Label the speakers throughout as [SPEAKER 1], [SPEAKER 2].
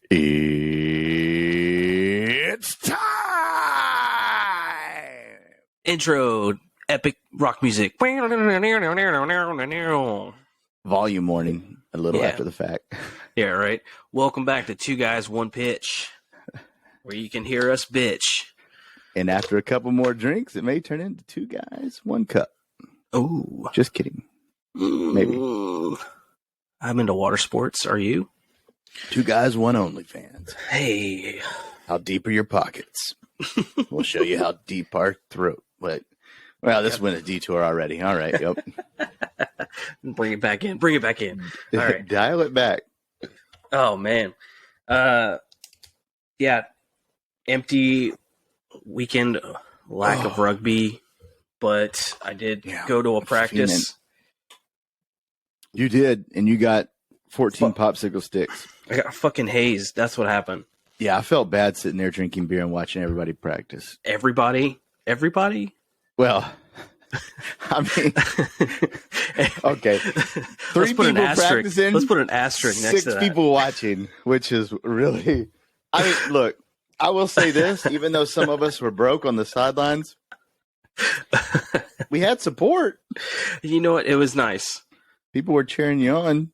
[SPEAKER 1] It's time!
[SPEAKER 2] Intro, epic rock music.
[SPEAKER 1] Volume warning a little
[SPEAKER 2] Yeah.
[SPEAKER 1] after the fact.
[SPEAKER 2] Yeah, right. Welcome back to Two Guys, One Pitch, where you can hear us bitch.
[SPEAKER 1] And after a couple more drinks, it may turn into Two Guys, One Cup.
[SPEAKER 2] Oh.
[SPEAKER 1] Just kidding. Maybe.
[SPEAKER 2] I'm into water sports. Are you?
[SPEAKER 1] Two Guys, One Only fans.
[SPEAKER 2] Hey.
[SPEAKER 1] How deep are your pockets? We'll show you how deep our throat. But, well, this went a detour already. All right. Yep.
[SPEAKER 2] Bring it back in. Bring it back in. All right.
[SPEAKER 1] Dial it back.
[SPEAKER 2] Oh, man. Yeah. Empty weekend, lack of rugby, but I did go to a practice.
[SPEAKER 1] You did, and you got 14 popsicle sticks.
[SPEAKER 2] I got fucking hazed. That's what happened.
[SPEAKER 1] Yeah, I felt bad sitting there drinking beer and watching everybody practice.
[SPEAKER 2] Everybody?
[SPEAKER 1] Well, I mean, okay. Three people practicing.
[SPEAKER 2] Let's put an asterisk next to that.
[SPEAKER 1] 6 people watching, which is really... I mean, look, I will say this, even though some of us were broke on the sidelines, we had support.
[SPEAKER 2] You know what? It was nice.
[SPEAKER 1] People were cheering you on.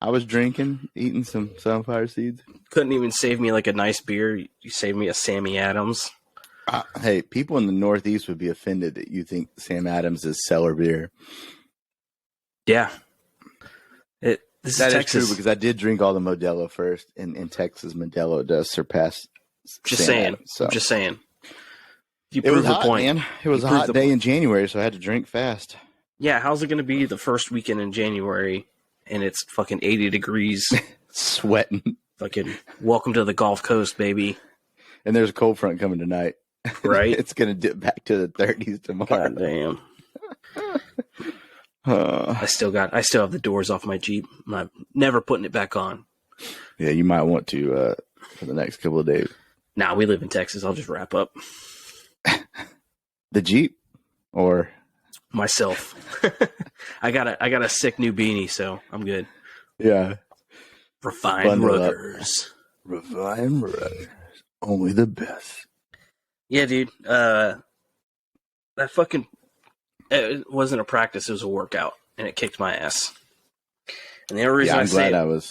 [SPEAKER 1] I was drinking, eating some sunflower seeds.
[SPEAKER 2] Couldn't even save me like a nice beer. You saved me a Sammy Adams.
[SPEAKER 1] Hey, people in the Northeast would be offended that you think Sam Adams is cellar beer.
[SPEAKER 2] Yeah. This
[SPEAKER 1] that
[SPEAKER 2] is
[SPEAKER 1] is true because I did drink all the Modelo first. In Texas, Modelo does surpass
[SPEAKER 2] Just
[SPEAKER 1] Sam
[SPEAKER 2] saying.
[SPEAKER 1] Adams, so.
[SPEAKER 2] I'm just saying. You
[SPEAKER 1] it was
[SPEAKER 2] proved the
[SPEAKER 1] hot,
[SPEAKER 2] point.
[SPEAKER 1] man. It was a hot day in January, so I had to drink fast.
[SPEAKER 2] Yeah, how's it going to be the first weekend in January and it's fucking 80 degrees?
[SPEAKER 1] Sweating.
[SPEAKER 2] Fucking welcome to the Gulf Coast, baby.
[SPEAKER 1] And there's a cold front coming tonight.
[SPEAKER 2] Right?
[SPEAKER 1] It's going to dip back to the 30s tomorrow.
[SPEAKER 2] God damn. I still have the doors off my Jeep. I'm never putting it back on.
[SPEAKER 1] Yeah, you might want to for the next couple of days.
[SPEAKER 2] Nah, we live in Texas. I'll just wrap up.
[SPEAKER 1] The Jeep or
[SPEAKER 2] myself? I got a sick new beanie, so I'm good.
[SPEAKER 1] Yeah.
[SPEAKER 2] Refined Ruggers.
[SPEAKER 1] Refined Ruggers. Only the best.
[SPEAKER 2] Yeah, dude. That fucking... It wasn't a practice, it was a workout, and it kicked my ass. And the only reason The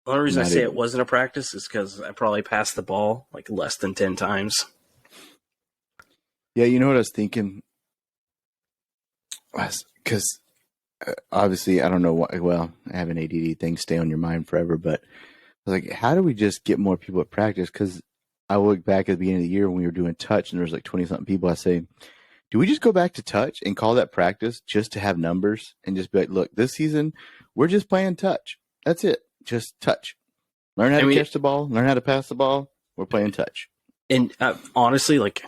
[SPEAKER 2] only reason I say it wasn't a practice is because I probably passed the ball like less than 10 times.
[SPEAKER 1] Yeah, you know what I was thinking? Because obviously, I don't know why. Well, having ADD things stay on your mind forever, but I was like, how do we just get more people at practice? Because I look back at the beginning of the year when we were doing touch and there was like 20-something people. I say, do we just go back to touch and call that practice just to have numbers and just be like, look, this season, we're just playing touch. That's it. Just touch. Learn how to catch the ball. Learn how to pass the ball. We're playing touch.
[SPEAKER 2] And honestly, like,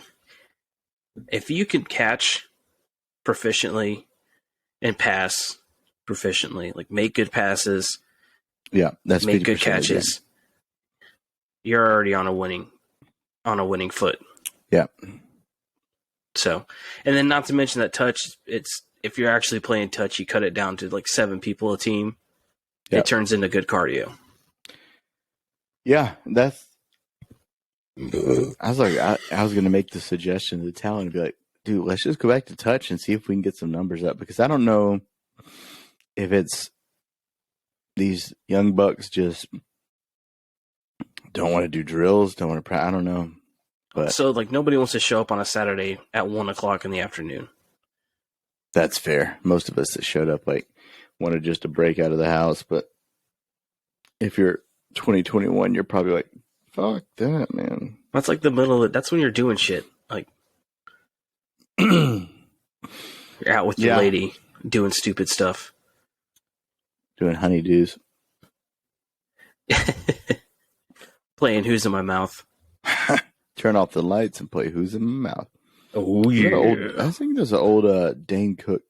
[SPEAKER 2] if you can catch proficiently and pass proficiently, like make good passes,
[SPEAKER 1] that's
[SPEAKER 2] make good catches, you're already on a winning foot.
[SPEAKER 1] Yeah.
[SPEAKER 2] So, and then not to mention that touch, it's if you're actually playing touch, you cut it down to like 7 people a team. Yep. It turns into good cardio.
[SPEAKER 1] Yeah, that's. I was like, I was going to make the suggestion to the talent and be like, dude, let's just go back to touch and see if we can get some numbers up, because I don't know if it's these young bucks just don't want to do drills, don't want to practice. I don't know. But
[SPEAKER 2] so, like, nobody wants to show up on a Saturday at 1:00 in the afternoon.
[SPEAKER 1] That's fair. Most of us that showed up, like, wanted just to break out of the house. But if you're 2021, you're probably like, fuck that, man.
[SPEAKER 2] That's like the middle of it. That's when you're doing shit. Like, you're out with your lady doing stupid stuff.
[SPEAKER 1] Doing honeydews.
[SPEAKER 2] Playing Who's in My Mouth.
[SPEAKER 1] Turn off the lights and play Who's in My Mouth.
[SPEAKER 2] Oh, yeah.
[SPEAKER 1] I think there's an old Dane Cook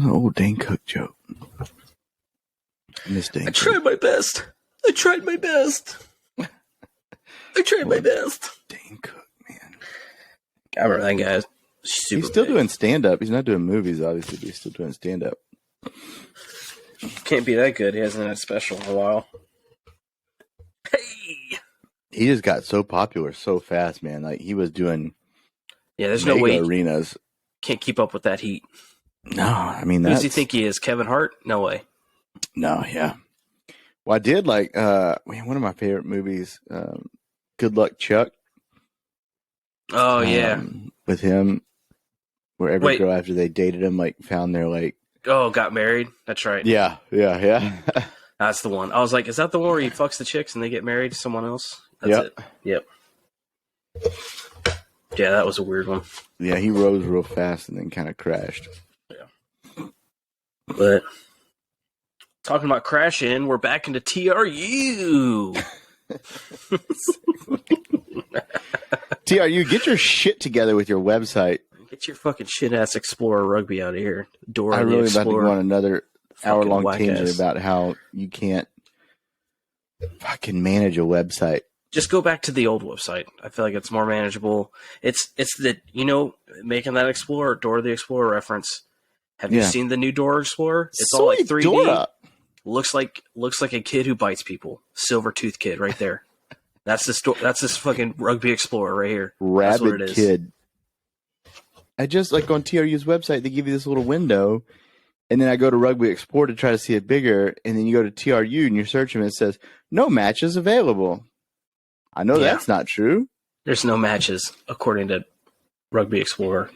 [SPEAKER 1] old Dane Cook joke.
[SPEAKER 2] I tried my best. Dane
[SPEAKER 1] Cook, man.
[SPEAKER 2] I remember that guy.
[SPEAKER 1] He's still doing stand-up. He's not doing movies, obviously, but he's still doing stand-up.
[SPEAKER 2] Can't be that good. He hasn't had a special in a while.
[SPEAKER 1] He just got so popular so fast, man. Like he was doing
[SPEAKER 2] there's no way
[SPEAKER 1] arenas.
[SPEAKER 2] Can't keep up with that heat.
[SPEAKER 1] No, I mean,
[SPEAKER 2] who does he think he is? Kevin Hart? No way.
[SPEAKER 1] No, yeah. Well, I did like one of my favorite movies, Good Luck Chuck.
[SPEAKER 2] Oh yeah,
[SPEAKER 1] with him, where every girl after they dated him like found their like
[SPEAKER 2] got married. That's right.
[SPEAKER 1] Yeah.
[SPEAKER 2] That's the one. I was like, is that the one where he fucks the chicks and they get married to someone else? That's it. Yep. Yeah, that was a weird one.
[SPEAKER 1] Yeah, he rose real fast and then kind of crashed.
[SPEAKER 2] Yeah. But talking about crashing, we're back into TRU.
[SPEAKER 1] TRU, get your shit together with your website.
[SPEAKER 2] Get your fucking shit ass Explorer rugby out of here.
[SPEAKER 1] I'm really about to go on another hour-long tangent about how you can't fucking manage a website.
[SPEAKER 2] Just go back to the old website. I feel like it's more manageable. It's the, making that Explorer, Dora the Explorer reference. Have you seen the new Dora Explorer? It's all like 3D. Dora. Looks like a kid who bites people. Silver tooth kid right there. That's this fucking Rugby Explorer right here.
[SPEAKER 1] Rabbit That's what it is. Kid. I just like on TRU's website, they give you this little window, and then I go to Rugby Explorer to try to see it bigger, and then you go to TRU and you search them and it says, no matches available. I know that's not true.
[SPEAKER 2] There's no matches, according to Rugby Explorer.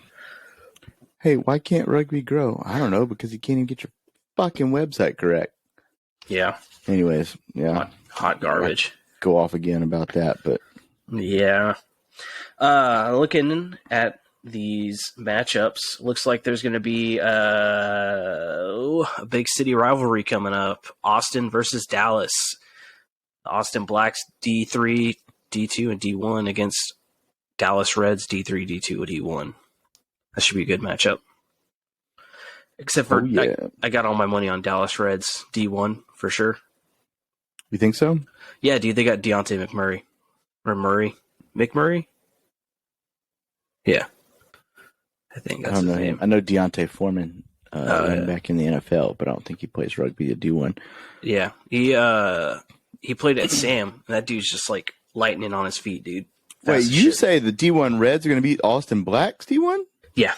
[SPEAKER 1] Hey, why can't rugby grow? I don't know, because you can't even get your fucking website correct.
[SPEAKER 2] Yeah.
[SPEAKER 1] Anyways, yeah.
[SPEAKER 2] Hot garbage.
[SPEAKER 1] I'll go off again about that, but.
[SPEAKER 2] Yeah. Looking at these matchups, looks like there's going to be a big city rivalry coming up. Austin versus Dallas. Austin Blacks D3, D2, and D1 against Dallas Reds D3, D2, and D1. That should be a good matchup. Except for I got all my money on Dallas Reds D1 for sure.
[SPEAKER 1] You think so?
[SPEAKER 2] Yeah, dude. They got Deontay McMurray. Or Murray. McMurray? Yeah. I think that's his name.
[SPEAKER 1] I know Deontay Foreman ran back in the NFL, but I don't think he plays rugby at D1.
[SPEAKER 2] Yeah. He played at Sam. And that dude's just like lightning on his feet, dude.
[SPEAKER 1] Wait, you say the D1 Reds are going to beat Austin Blacks D1?
[SPEAKER 2] Yeah.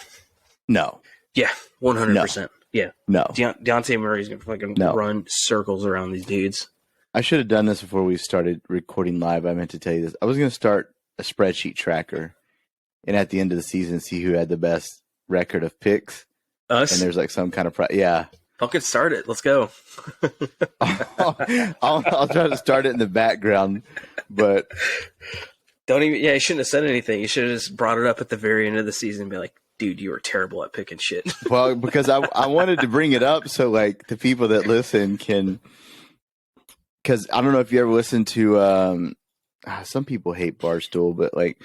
[SPEAKER 1] No.
[SPEAKER 2] Yeah, 100%.
[SPEAKER 1] No.
[SPEAKER 2] Yeah.
[SPEAKER 1] No.
[SPEAKER 2] Deontay Murray's going to fucking run circles around these dudes.
[SPEAKER 1] I should have done this before we started recording live. I meant to tell you this. I was going to start a spreadsheet tracker, and at the end of the season, see who had the best record of picks.
[SPEAKER 2] Us?
[SPEAKER 1] And there's like some kind of yeah.
[SPEAKER 2] Fucking start it. Let's go.
[SPEAKER 1] I'll try to start it in the background, but
[SPEAKER 2] don't even. Yeah, you shouldn't have said anything. You should have just brought it up at the very end of the season and be like, dude, you were terrible at picking shit.
[SPEAKER 1] Well, because I wanted to bring it up so like the people that listen can, because I don't know if you ever listened to some people hate Barstool, but like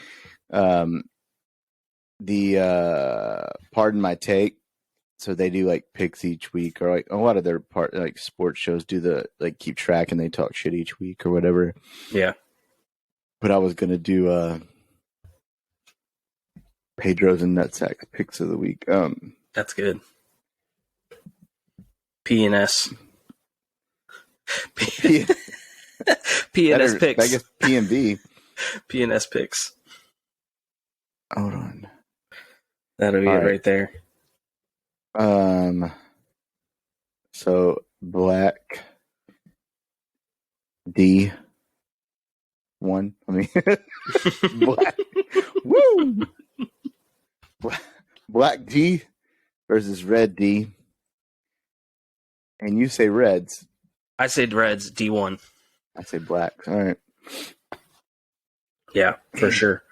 [SPEAKER 1] the Pardon My Take. So they do like picks each week, or like a lot of their like sports shows do the like keep track and they talk shit each week or whatever.
[SPEAKER 2] Yeah.
[SPEAKER 1] But I was gonna do Pedro's and Nutsack picks of the week.
[SPEAKER 2] That's good. PNS. PNS picks.
[SPEAKER 1] I guess PNB.
[SPEAKER 2] PNS picks.
[SPEAKER 1] Hold on.
[SPEAKER 2] That'll be it right there.
[SPEAKER 1] So Black D1. I mean, Black. Woo! Black D versus Red D. And you say Reds.
[SPEAKER 2] I say Reds, D1.
[SPEAKER 1] I say Blacks. All right.
[SPEAKER 2] Yeah, for sure.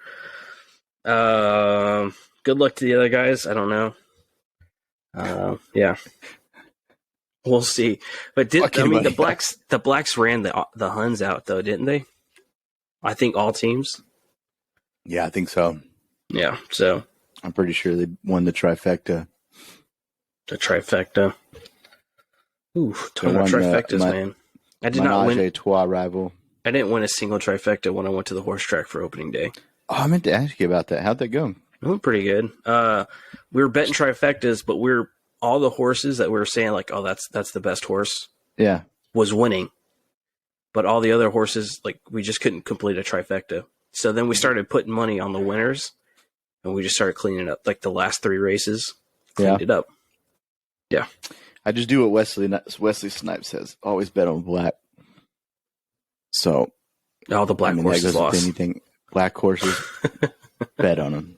[SPEAKER 2] Good luck to the other guys. I don't know. Yeah. We'll see. But the Blacks ran the Huns out though, didn't they? I think all teams.
[SPEAKER 1] Yeah, I think so.
[SPEAKER 2] Yeah, so
[SPEAKER 1] I'm pretty sure they won the trifecta.
[SPEAKER 2] The trifecta. Ooh, talking about trifectas, man. I did not win.
[SPEAKER 1] Trois rival.
[SPEAKER 2] I didn't win a single trifecta when I went to the horse track for opening day.
[SPEAKER 1] Oh, I meant to ask you about that. How'd that go?
[SPEAKER 2] It went pretty good. We were betting trifectas, but all the horses that we were saying like, oh, that's the best horse.
[SPEAKER 1] Yeah,
[SPEAKER 2] was winning. but all the other horses, like, we just couldn't complete a trifecta. So then we started putting money on the winners, and we just started cleaning up, like, the last 3 races, cleaned it up. Yeah.
[SPEAKER 1] I just do what Wesley Snipes says. Always bet on black. So,
[SPEAKER 2] all the black horses lost.
[SPEAKER 1] Anything. Black horses, bet on them.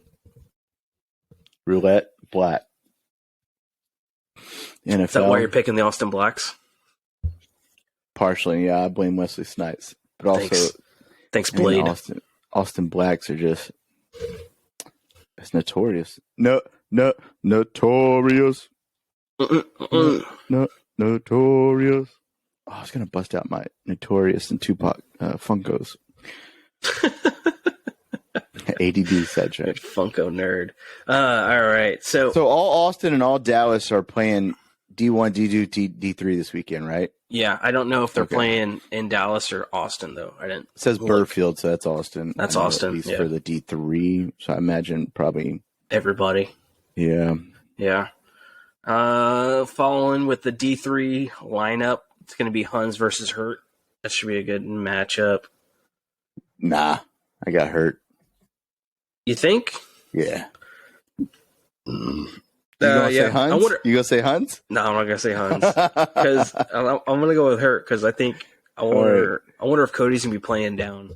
[SPEAKER 1] Roulette, black. NFL.
[SPEAKER 2] Is that why you're picking the Austin Blacks?
[SPEAKER 1] Partially, yeah. I blame Wesley Snipes. But also,
[SPEAKER 2] Thanks Blade.
[SPEAKER 1] Austin Blacks are just, it's notorious. Notorious. Notorious. Oh, I was going to bust out my Notorious and Tupac Funkos. ADD said right.
[SPEAKER 2] Funko nerd. All right. So
[SPEAKER 1] all Austin and all Dallas are playing D1, D2, D3 this weekend, right?
[SPEAKER 2] Yeah. I don't know if they're playing in Dallas or Austin, though. I didn't.
[SPEAKER 1] It says Burfield, so that's Austin.
[SPEAKER 2] That's Austin.
[SPEAKER 1] At least for the D3. So I imagine probably
[SPEAKER 2] everybody.
[SPEAKER 1] Yeah.
[SPEAKER 2] Yeah. Following with the D3 lineup, it's going to be Huns versus Hurt. That should be a good matchup.
[SPEAKER 1] Nah, I got hurt.
[SPEAKER 2] You think?
[SPEAKER 1] Yeah. You gonna say Huns? You gonna say Huns?
[SPEAKER 2] No, I'm not gonna say Huns because I'm gonna go with Hurt because I think I wonder if Cody's gonna be playing down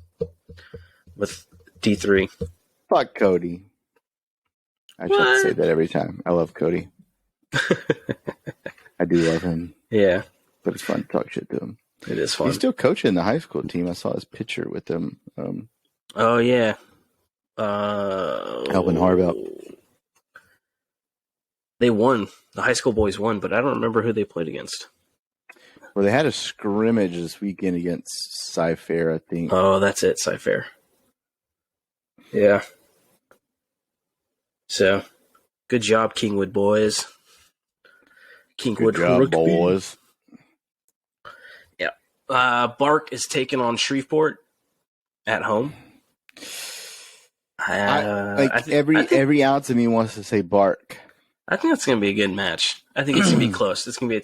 [SPEAKER 2] with D3.
[SPEAKER 1] Fuck Cody. I try to say that every time. I love Cody. I do love him.
[SPEAKER 2] Yeah,
[SPEAKER 1] but it's fun to talk shit to him.
[SPEAKER 2] It is fun.
[SPEAKER 1] He's still coaching the high school team. I saw his picture with them.
[SPEAKER 2] Oh yeah,
[SPEAKER 1] helping Harv out.
[SPEAKER 2] They won. The high school boys won, but I don't remember who they played against.
[SPEAKER 1] Well, they had a scrimmage this weekend against Cy-Fair, I think.
[SPEAKER 2] Oh, that's it, Cy-Fair. Yeah. So, good job, Kingwood boys. Kingwood
[SPEAKER 1] good job,
[SPEAKER 2] Rugby.
[SPEAKER 1] boys.
[SPEAKER 2] Yeah. Bark is taking on Shreveport at home.
[SPEAKER 1] Every ounce of me wants to say Bark.
[SPEAKER 2] I think that's going to be a good match. I think it's going to be close. It's going to be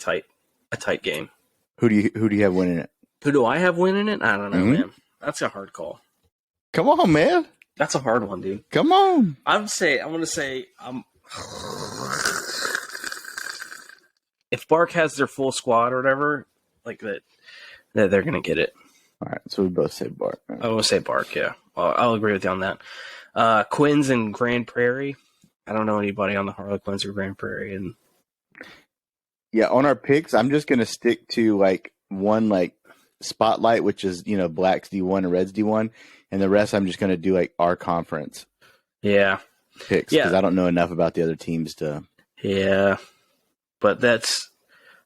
[SPEAKER 2] a tight game.
[SPEAKER 1] Who do you have winning it?
[SPEAKER 2] Who do I have winning it? I don't know, man. That's a hard call.
[SPEAKER 1] Come on, man.
[SPEAKER 2] That's a hard one, dude.
[SPEAKER 1] Come on.
[SPEAKER 2] I'm going to say if Bark has their full squad or whatever, like that they're going to get it.
[SPEAKER 1] All right, so we both say Bark. Right?
[SPEAKER 2] I will say Bark, yeah. I'll agree with you on that. Quinns and Grand Prairie. I don't know anybody on the Harlequins or Grand Prairie. And
[SPEAKER 1] yeah, on our picks, I'm just going to stick to like one like spotlight, which is, Blacks D1 and Reds D1. And the rest, I'm just going to do like our conference.
[SPEAKER 2] Yeah.
[SPEAKER 1] Picks. Because I don't know enough about the other teams to.
[SPEAKER 2] Yeah. But that's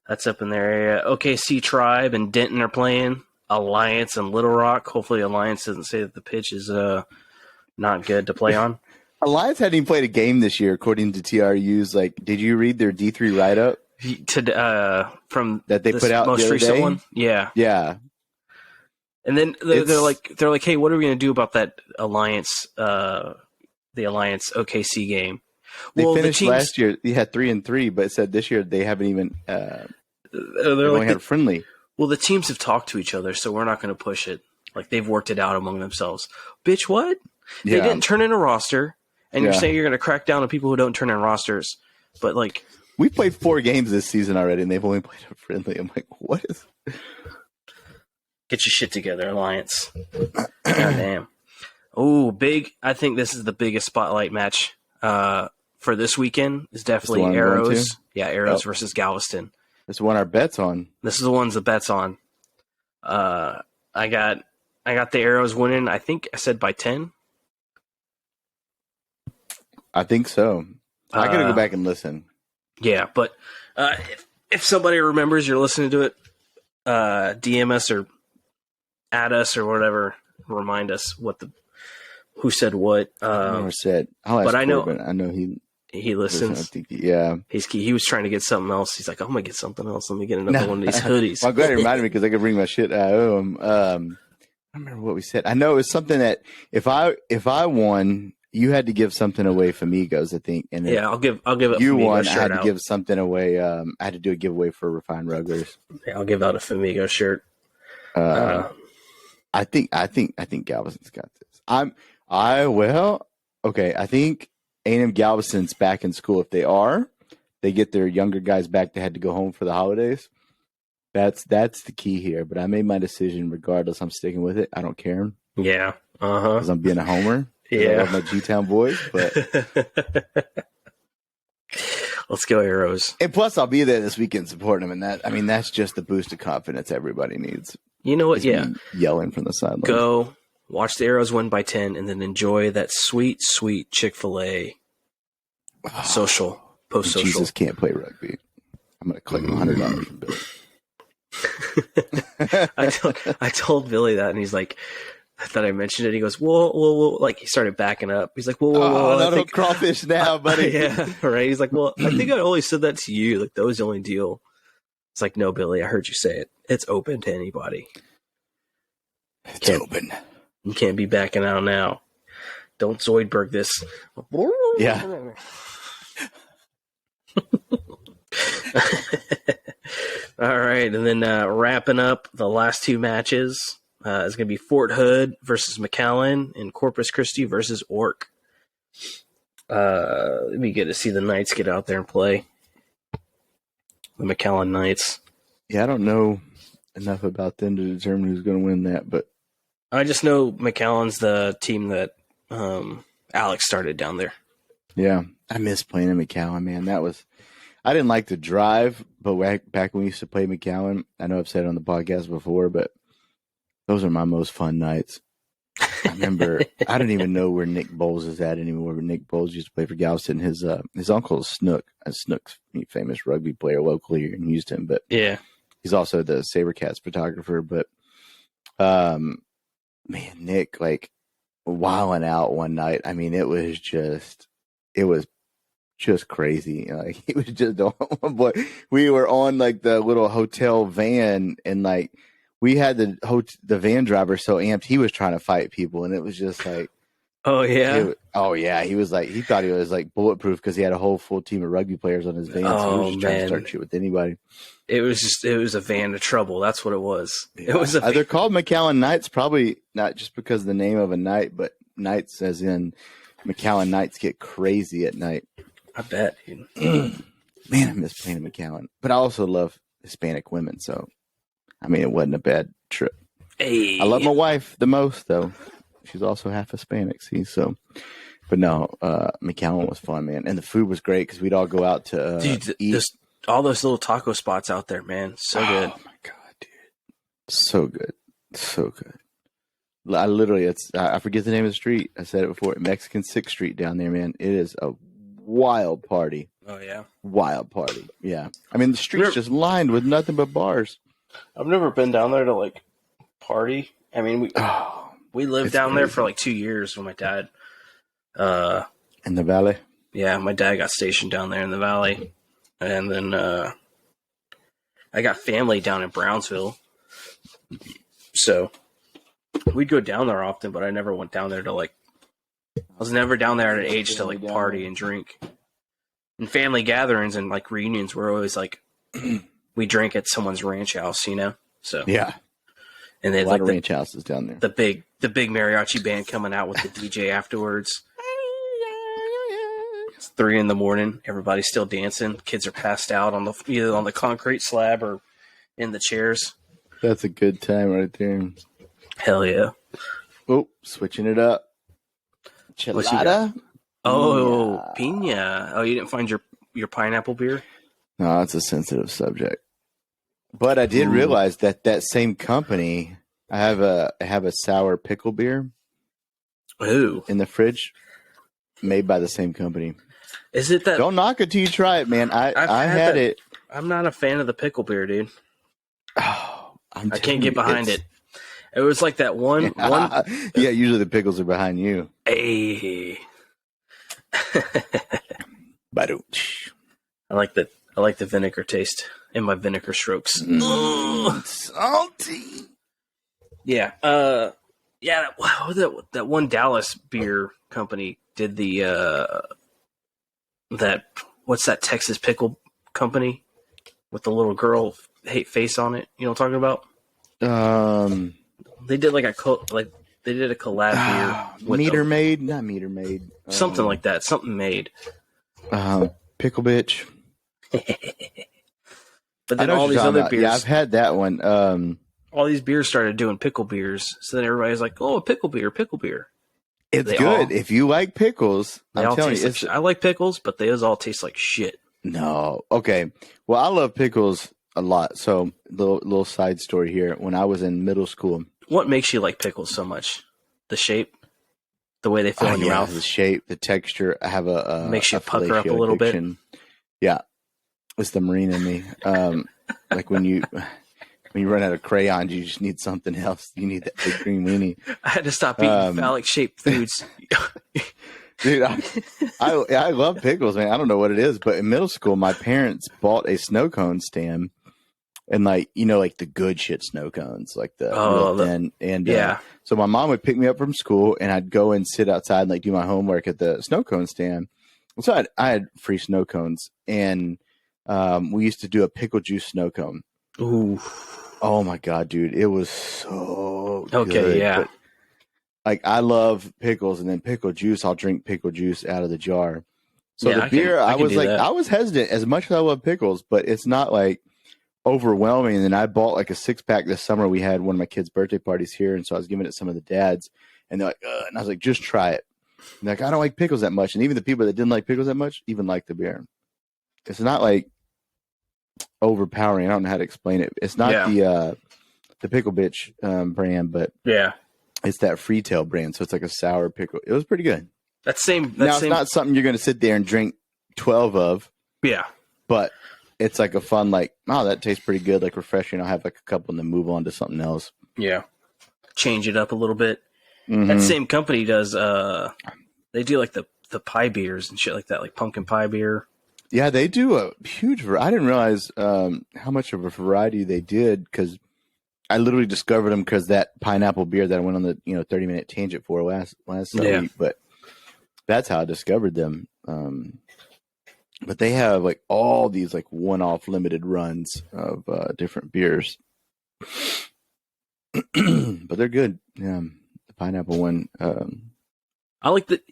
[SPEAKER 2] up in their area. OKC Tribe and Denton are playing. Alliance and Little Rock. Hopefully Alliance doesn't say that the pitch is not good to play on.
[SPEAKER 1] Alliance hadn't even played a game this year, according to TRU's. Like, did you read their D3 write-up?
[SPEAKER 2] From
[SPEAKER 1] that they put out
[SPEAKER 2] most recent one? Yeah.
[SPEAKER 1] Yeah.
[SPEAKER 2] And then they're like, hey, what are we going to do about that Alliance, the Alliance OKC game?
[SPEAKER 1] They finished last year. They had 3-3, but it said this year they haven't even. They're only had friendly.
[SPEAKER 2] Well, the teams have talked to each other, so we're not going to push it. Like they've worked it out among themselves. Bitch, what? They didn't turn in a roster, and you're saying you're going to crack down on people who don't turn in rosters. But like,
[SPEAKER 1] we played 4 games this season already, and they've only played a friendly. I'm like, what is?
[SPEAKER 2] Get your shit together, Alliance. God damn. Oh, big. I think this is the biggest spotlight match for this weekend. Is definitely Arrows. Yeah, Arrows versus Galveston.
[SPEAKER 1] This is one our bets on.
[SPEAKER 2] This is the ones the bets on. I got the Arrows winning. I think I said by 10.
[SPEAKER 1] I think so. I got to go back and listen.
[SPEAKER 2] Yeah, but if somebody remembers you're listening to it, DM us or add us or whatever. Remind us who said what.
[SPEAKER 1] Never said. But I know
[SPEAKER 2] he listens.
[SPEAKER 1] I think, yeah,
[SPEAKER 2] he was trying to get something else. He's like, I'm gonna get something else. Let me get another one of these hoodies.
[SPEAKER 1] Well, I'm glad you reminded me because I could bring my shit. I don't remember what we said. I know it was something that if I won, you had to give something away for Amigos, I think. And
[SPEAKER 2] I'll give it.
[SPEAKER 1] You won. I had to give something away. I had to do a giveaway for Refined Rugglers.
[SPEAKER 2] Yeah, I'll give out a Famigo shirt.
[SPEAKER 1] I think Galveston's got this. Okay. I think A&M Galveston's back in school. If they get their younger guys back that had to go home for the holidays. That's the key here. But I made my decision regardless. I'm sticking with it. I don't care.
[SPEAKER 2] Yeah.
[SPEAKER 1] Because I'm being a homer.
[SPEAKER 2] Yeah.
[SPEAKER 1] I love my G-Town boys, but
[SPEAKER 2] let's go Arrows.
[SPEAKER 1] And plus, I'll be there this weekend supporting them, and that's just the boost of confidence everybody needs.
[SPEAKER 2] You know what? Yeah,
[SPEAKER 1] yelling from the sidelines.
[SPEAKER 2] Go watch the Arrows win by 10, and then enjoy that sweet, sweet Chick-fil-A social post-social.
[SPEAKER 1] Jesus can't play rugby. I'm gonna collect $100 from Billy.
[SPEAKER 2] I told Billy that, and he's like, I thought I mentioned it. He goes, whoa, like he started backing up. He's like, whoa.
[SPEAKER 1] No crawfish now, buddy.
[SPEAKER 2] Yeah, right. He's like, well, I think I only said that to you. Like, that was the only deal. It's like, no, Billy, I heard you say it. It's open to anybody.
[SPEAKER 1] It's open.
[SPEAKER 2] You can't be backing out now. Don't Zoidberg this.
[SPEAKER 1] Yeah.
[SPEAKER 2] All right, and then wrapping up the last two matches is going to be Fort Hood versus McAllen and Corpus Christi versus Ork. It'd be good to see the Knights get out there and play. The McAllen Knights.
[SPEAKER 1] Yeah, I don't know enough about them to determine who's going to win that, but
[SPEAKER 2] I just know McAllen's the team that Alex started down there.
[SPEAKER 1] Yeah, I miss playing in McAllen, man. I didn't like to drive, but back when we used to play McAllen, I know I've said it on the podcast before, but those are my most fun nights. I remember, I don't even know where Nick Bowles is at anymore, but Nick Bowles used to play for Galveston. His uncle is Snook, Snook's famous rugby player locally here in Houston, but
[SPEAKER 2] yeah,
[SPEAKER 1] he's also the Sabercats photographer. But, man, Nick, like, wilding out one night. I mean, it was just crazy. Like, he was just boy. We were on like the little hotel van, and like we had the van driver so amped he was trying to fight people, and it was just like,
[SPEAKER 2] oh yeah,
[SPEAKER 1] he was like, he thought he was like bulletproof because he had a whole full team of rugby players on his van. So he was just trying to start shit with anybody.
[SPEAKER 2] It was a van of trouble. That's what it was. Yeah. It was
[SPEAKER 1] they're called McAllen Knights, probably not just because of the name of a knight, but Knights as in McAllen Knights get crazy at night.
[SPEAKER 2] I bet, dude.
[SPEAKER 1] Man, I miss playing in McAllen. But I also love Hispanic women, so I mean, it wasn't a bad trip.
[SPEAKER 2] Hey.
[SPEAKER 1] I love my wife the most, though. She's also half Hispanic, see, so. But no, McAllen was fun, man. And the food was great because we'd all go out to eat.
[SPEAKER 2] All those little taco spots out there, man. So good.
[SPEAKER 1] Oh, my God, dude. So good. So good. I literally, I forget the name of the street. I said it before. Mexican 6th Street down there, man. It is a wild party.
[SPEAKER 2] Oh, yeah?
[SPEAKER 1] Wild party, yeah. I mean, the street's just lined with nothing but bars.
[SPEAKER 2] I've never been down there to, like, party. I mean, we lived down there for, like, 2 years with my dad.
[SPEAKER 1] In the valley?
[SPEAKER 2] Yeah, my dad got stationed down there in the valley. And then I got family down in Brownsville. So we'd go down there often, but I never went down there to, like, I was never down there at an age to, like, party and drink. And family gatherings and, like, reunions were always, like, we drank at someone's ranch house, you know? So
[SPEAKER 1] yeah.
[SPEAKER 2] And they had,
[SPEAKER 1] like,
[SPEAKER 2] the
[SPEAKER 1] ranch houses down there.
[SPEAKER 2] The big mariachi band coming out with the DJ afterwards. It's 3 a.m. Everybody's still dancing. Kids are passed out either on the concrete slab or in the chairs.
[SPEAKER 1] That's a good time right there.
[SPEAKER 2] Hell yeah.
[SPEAKER 1] Oh, switching it up. Chelada?
[SPEAKER 2] Oh, Pina. Oh, you didn't find your pineapple beer?
[SPEAKER 1] No, it's a sensitive subject. But I did realize that same company, I have a sour pickle beer.
[SPEAKER 2] Ooh.
[SPEAKER 1] In the fridge, made by the same company.
[SPEAKER 2] Is it that?
[SPEAKER 1] Don't knock it till you try it, man. I had it.
[SPEAKER 2] I'm not a fan of the pickle beer, dude.
[SPEAKER 1] Oh,
[SPEAKER 2] I can't get behind it. It was like that one.
[SPEAKER 1] Yeah, usually the pickles are behind you.
[SPEAKER 2] Hey.
[SPEAKER 1] Badooch.
[SPEAKER 2] I like the vinegar taste in my vinegar strokes.
[SPEAKER 1] Salty.
[SPEAKER 2] Yeah. Yeah. That one Dallas beer company did what's that Texas pickle company with the little girl face on it? You know what I'm talking about? They did like they did a collab beer. With
[SPEAKER 1] Meter Maid, not Meter Maid.
[SPEAKER 2] Something like that. Something made.
[SPEAKER 1] Pickle Bitch.
[SPEAKER 2] But then all these other beers.
[SPEAKER 1] Yeah, I've had that one.
[SPEAKER 2] All these beers started doing pickle beers. So then everybody's like, oh, pickle beer.
[SPEAKER 1] It's good. If you like pickles, I'm telling you.
[SPEAKER 2] I like pickles, but they all taste like shit.
[SPEAKER 1] No. Okay. Well, I love pickles a lot. So, little side story here. When I was in middle school.
[SPEAKER 2] What makes you like pickles so much? The shape? The way they feel in your mouth?
[SPEAKER 1] The shape, the texture. I have
[SPEAKER 2] makes you pucker up a little bit.
[SPEAKER 1] Yeah. It's the Marine in me. Like when you run out of crayons, you just need something else. You need that big green weenie.
[SPEAKER 2] I had to stop eating phallic-shaped foods.
[SPEAKER 1] Dude, I love pickles, man. I don't know what it is, but in middle school, my parents bought a snow cone stand, and like the good shit snow cones, like the
[SPEAKER 2] yeah.
[SPEAKER 1] So my mom would pick me up from school, and I'd go and sit outside and like do my homework at the snow cone stand. So I had free snow cones, and we used to do a pickle juice snow cone.
[SPEAKER 2] Ooh.
[SPEAKER 1] Oh my god, dude, it was so
[SPEAKER 2] okay,
[SPEAKER 1] good.
[SPEAKER 2] yeah.
[SPEAKER 1] But, like, I love pickles, and then pickle juice. I'll drink pickle juice out of the jar. So the beer, I was hesitant as much as I love pickles, but it's not like overwhelming. And then I bought like a 6-pack this summer. We had one of my kids' birthday parties here, and so I was giving it to some of the dads, and they're like, and I was like, just try it. And like, I don't like pickles that much, and even the people that didn't like pickles that much even like the beer. It's not like overpowering. I don't know how to explain it. It's not the Pickle Bitch brand, but
[SPEAKER 2] yeah.
[SPEAKER 1] It's that Freetail brand, so it's like a sour pickle. It was pretty good.
[SPEAKER 2] It's
[SPEAKER 1] not something you're going to sit there and drink 12 of.
[SPEAKER 2] Yeah.
[SPEAKER 1] But it's like a fun, like, oh, that tastes pretty good, like refreshing. I'll have like a couple and then move on to something else.
[SPEAKER 2] Yeah. Change it up a little bit.
[SPEAKER 1] Mm-hmm.
[SPEAKER 2] That same company does, they do like the pie beers and shit like that, like pumpkin pie beer.
[SPEAKER 1] Yeah, they do a huge variety. I didn't realize how much of a variety they did, because I literally discovered them because that pineapple beer that I went on the 30-minute tangent for last week. But that's how I discovered them. But they have like all these like one-off limited runs of different beers, but they're good. Yeah, the pineapple one.
[SPEAKER 2] I like the.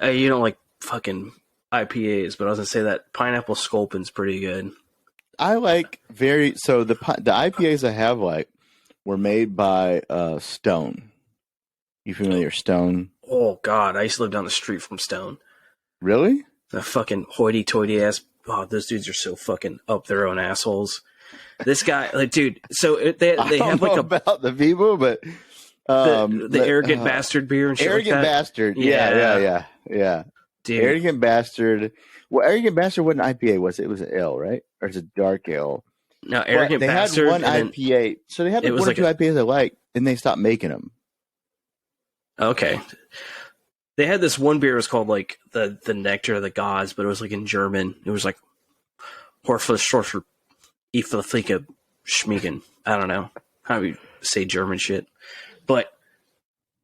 [SPEAKER 2] You don't like fucking IPAs, but I was gonna say that pineapple sculpin's pretty good.
[SPEAKER 1] I like the IPAs I have were made by Stone. You familiar, Stone?
[SPEAKER 2] Oh God, I used to live down the street from Stone.
[SPEAKER 1] Really?
[SPEAKER 2] The fucking hoity-toity ass. Oh, those dudes are so fucking up their own assholes. This guy, like, dude. So they have like
[SPEAKER 1] about the people, but
[SPEAKER 2] the arrogant bastard beer and shit.
[SPEAKER 1] Arrogant
[SPEAKER 2] like that.
[SPEAKER 1] bastard. Yeah. Dude. Arrogant bastard. Well, Arrogant Bastard wasn't IPA, was it? It was an ale, right? Or it's a dark ale.
[SPEAKER 2] No, Arrogant Bastard.
[SPEAKER 1] They had one IPA. So they had one or two IPAs I like, and they stopped making them.
[SPEAKER 2] Okay. They had this one beer. It was called like the Nectar of the Gods, but it was like in German. It was like Horfler Iflaflika Schmiegen. I don't know how you say German shit, but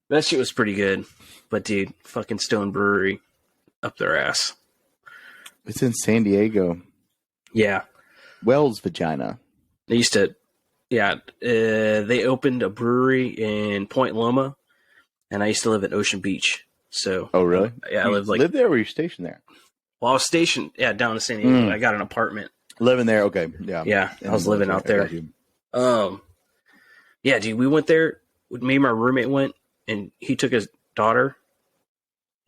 [SPEAKER 2] that shit was pretty good. But dude, fucking Stone Brewery up their ass.
[SPEAKER 1] It's in San Diego.
[SPEAKER 2] Yeah.
[SPEAKER 1] Wells Vagina.
[SPEAKER 2] They used to, they opened a brewery in Point Loma, and I used to live at Ocean Beach. So.
[SPEAKER 1] Oh, really?
[SPEAKER 2] Yeah, I lived
[SPEAKER 1] there or were you stationed there?
[SPEAKER 2] Well, I was stationed, down in San Diego. I got an apartment.
[SPEAKER 1] Living there, okay. Yeah.
[SPEAKER 2] Yeah, I was living out there. Yeah, dude, we went there. Me and my roommate went, and he took his daughter,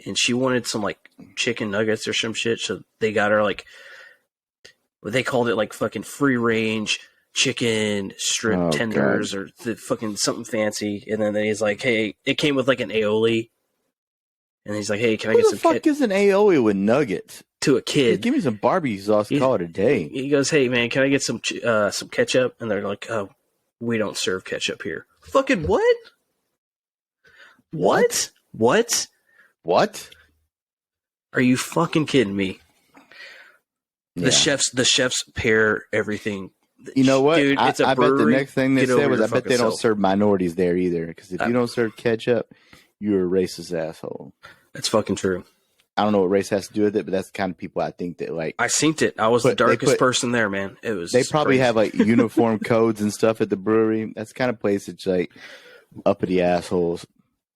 [SPEAKER 2] and she wanted some like chicken nuggets or some shit. So they got her like, they called it like fucking free range chicken strip tenders or the fucking something fancy. And then he's like, hey, it came with like an aioli. And he's like, hey, can I get some?
[SPEAKER 1] What the fuck is an aioli with nuggets?
[SPEAKER 2] To a kid,
[SPEAKER 1] hey, give me some barbecue sauce. Call it a day.
[SPEAKER 2] He goes, hey man, can I get some ketchup? And they're like, oh, we don't serve ketchup here. Fucking what? What?
[SPEAKER 1] What?
[SPEAKER 2] Are you fucking kidding me?
[SPEAKER 1] Yeah.
[SPEAKER 2] The chefs pair everything.
[SPEAKER 1] You know what?
[SPEAKER 2] Dude, it's a
[SPEAKER 1] I bet the next thing they said was, I bet they don't serve minorities there either. Because if you don't serve ketchup, you're a racist asshole.
[SPEAKER 2] That's fucking true.
[SPEAKER 1] I don't know what race has to do with it, but that's the kind of people I think that like.
[SPEAKER 2] I synced it. I was the darkest person there, man. It was.
[SPEAKER 1] They probably
[SPEAKER 2] crazy.
[SPEAKER 1] have like uniform codes and stuff at the brewery. That's the kind of place that's like uppity assholes.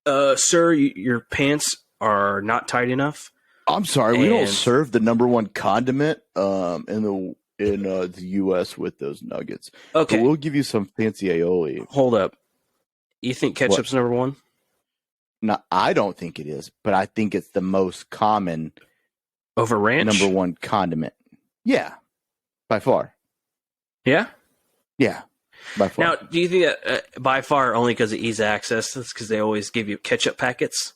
[SPEAKER 2] Sir, your pants are not tight enough.
[SPEAKER 1] I'm sorry, we don't serve the #1 condiment in the U.S. with those nuggets.
[SPEAKER 2] Okay,
[SPEAKER 1] but we'll give you some fancy aioli.
[SPEAKER 2] Hold up, you think ketchup's #1?
[SPEAKER 1] No, I don't think it is, but I think it's the most common
[SPEAKER 2] over ranch
[SPEAKER 1] #1 condiment. Yeah, by far.
[SPEAKER 2] Yeah,
[SPEAKER 1] yeah, by far.
[SPEAKER 2] Now, do you think that by far only because of ease of access? That's because they always give you ketchup packets.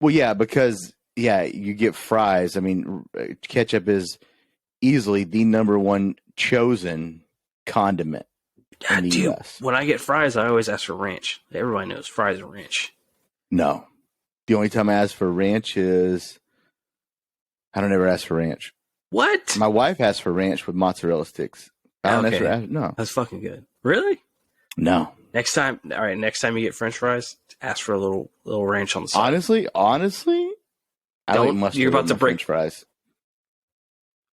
[SPEAKER 1] Well, yeah, because you get fries. I mean, ketchup is easily the #1 chosen condiment in the U.S.
[SPEAKER 2] When I get fries, I always ask for ranch. Everybody knows fries are ranch.
[SPEAKER 1] No. The only time I ask for ranch is I don't ever ask for ranch.
[SPEAKER 2] What?
[SPEAKER 1] My wife asks for ranch with mozzarella sticks. I don't ever ask. No.
[SPEAKER 2] That's fucking good. Really?
[SPEAKER 1] No.
[SPEAKER 2] Next time you get French fries, ask for a little ranch on the side.
[SPEAKER 1] Honestly, I like mustard. You're about to break French fries.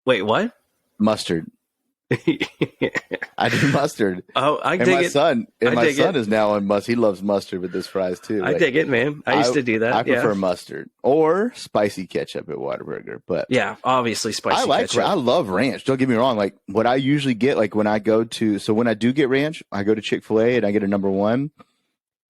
[SPEAKER 2] Wait, what?
[SPEAKER 1] Mustard. I do mustard.
[SPEAKER 2] Oh, I dig it.
[SPEAKER 1] My son is now on mustard. He loves mustard with his fries too.
[SPEAKER 2] I dig it, man. I used to do that.
[SPEAKER 1] I prefer mustard or spicy ketchup at Whataburger, but
[SPEAKER 2] yeah, obviously spicy ketchup.
[SPEAKER 1] I love ranch. Don't get me wrong. Like what I usually get, like when I do get ranch, I go to Chick-fil-A and I get a #1.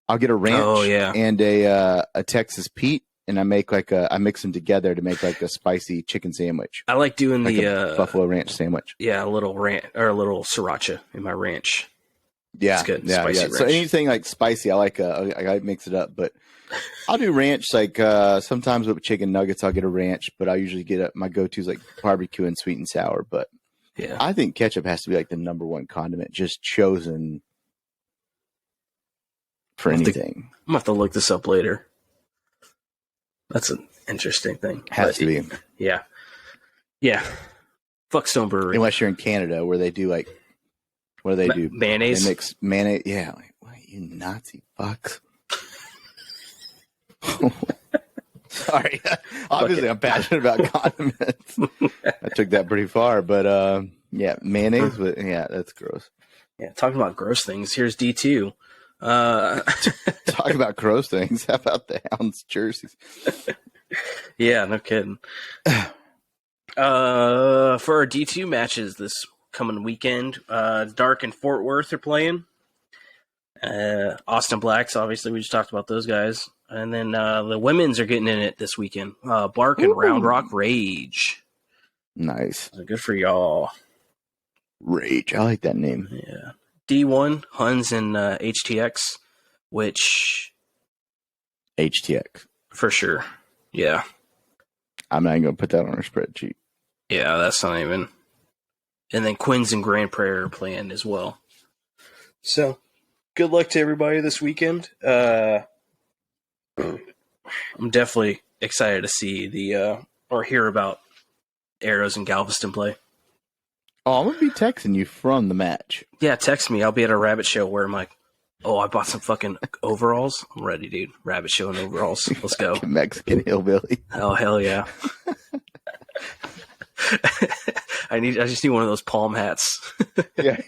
[SPEAKER 1] I'll get a ranch and a Texas Pete. And I make I mix them together to make like a spicy chicken sandwich.
[SPEAKER 2] I like doing
[SPEAKER 1] like the buffalo ranch sandwich.
[SPEAKER 2] Yeah, a little ranch or a little sriracha in my ranch.
[SPEAKER 1] Yeah,
[SPEAKER 2] it's good.
[SPEAKER 1] Yeah,
[SPEAKER 2] spicy
[SPEAKER 1] yeah.
[SPEAKER 2] ranch.
[SPEAKER 1] So anything like spicy, I like mix it up. But I'll do ranch like sometimes with chicken nuggets. I'll get a ranch, but I usually get my go-to is like barbecue and sweet and sour. But
[SPEAKER 2] yeah,
[SPEAKER 1] I think ketchup has to be like the #1 condiment, just chosen for anything.
[SPEAKER 2] I'm gonna have to look this up later. That's an interesting thing.
[SPEAKER 1] Has to be.
[SPEAKER 2] Yeah. Yeah. Fuck Stone Brewery.
[SPEAKER 1] Unless you're in Canada where they do like, what do they do?
[SPEAKER 2] Mayonnaise?
[SPEAKER 1] They mix mayonnaise. Yeah. Like, what, you Nazi fucks? Sorry. Obviously, I'm passionate about condiments. I took that pretty far. But yeah, mayonnaise. That's gross.
[SPEAKER 2] Yeah. Talking about gross things, here's D2.
[SPEAKER 1] Talk about gross things. How about the Hounds jerseys?
[SPEAKER 2] Yeah, no kidding. For our D2 matches this coming weekend, Dark and Fort Worth are playing. Austin Blacks, obviously, we just talked about those guys. And then the women's are getting in it this weekend. Bark and Round Rock Rage.
[SPEAKER 1] Nice.
[SPEAKER 2] So good for y'all.
[SPEAKER 1] Rage. I like that name.
[SPEAKER 2] Yeah. D1, Huns and HTX, which...
[SPEAKER 1] HTX.
[SPEAKER 2] For sure. Yeah.
[SPEAKER 1] I'm not even going to put that on our spreadsheet.
[SPEAKER 2] Yeah, that's not even... And then Quins and Grand Prairie are playing as well. So, good luck to everybody this weekend. I'm definitely excited to see or hear about Arrows and Galveston play.
[SPEAKER 1] Oh, I'm going to be texting you from the match.
[SPEAKER 2] Yeah, text me. I'll be at a rabbit show where I'm like, oh, I bought some fucking overalls. I'm ready, dude. Rabbit show and overalls. Let's go.
[SPEAKER 1] Mexican hillbilly.
[SPEAKER 2] Oh, hell yeah. I just need one of those palm hats.
[SPEAKER 1] Yeah.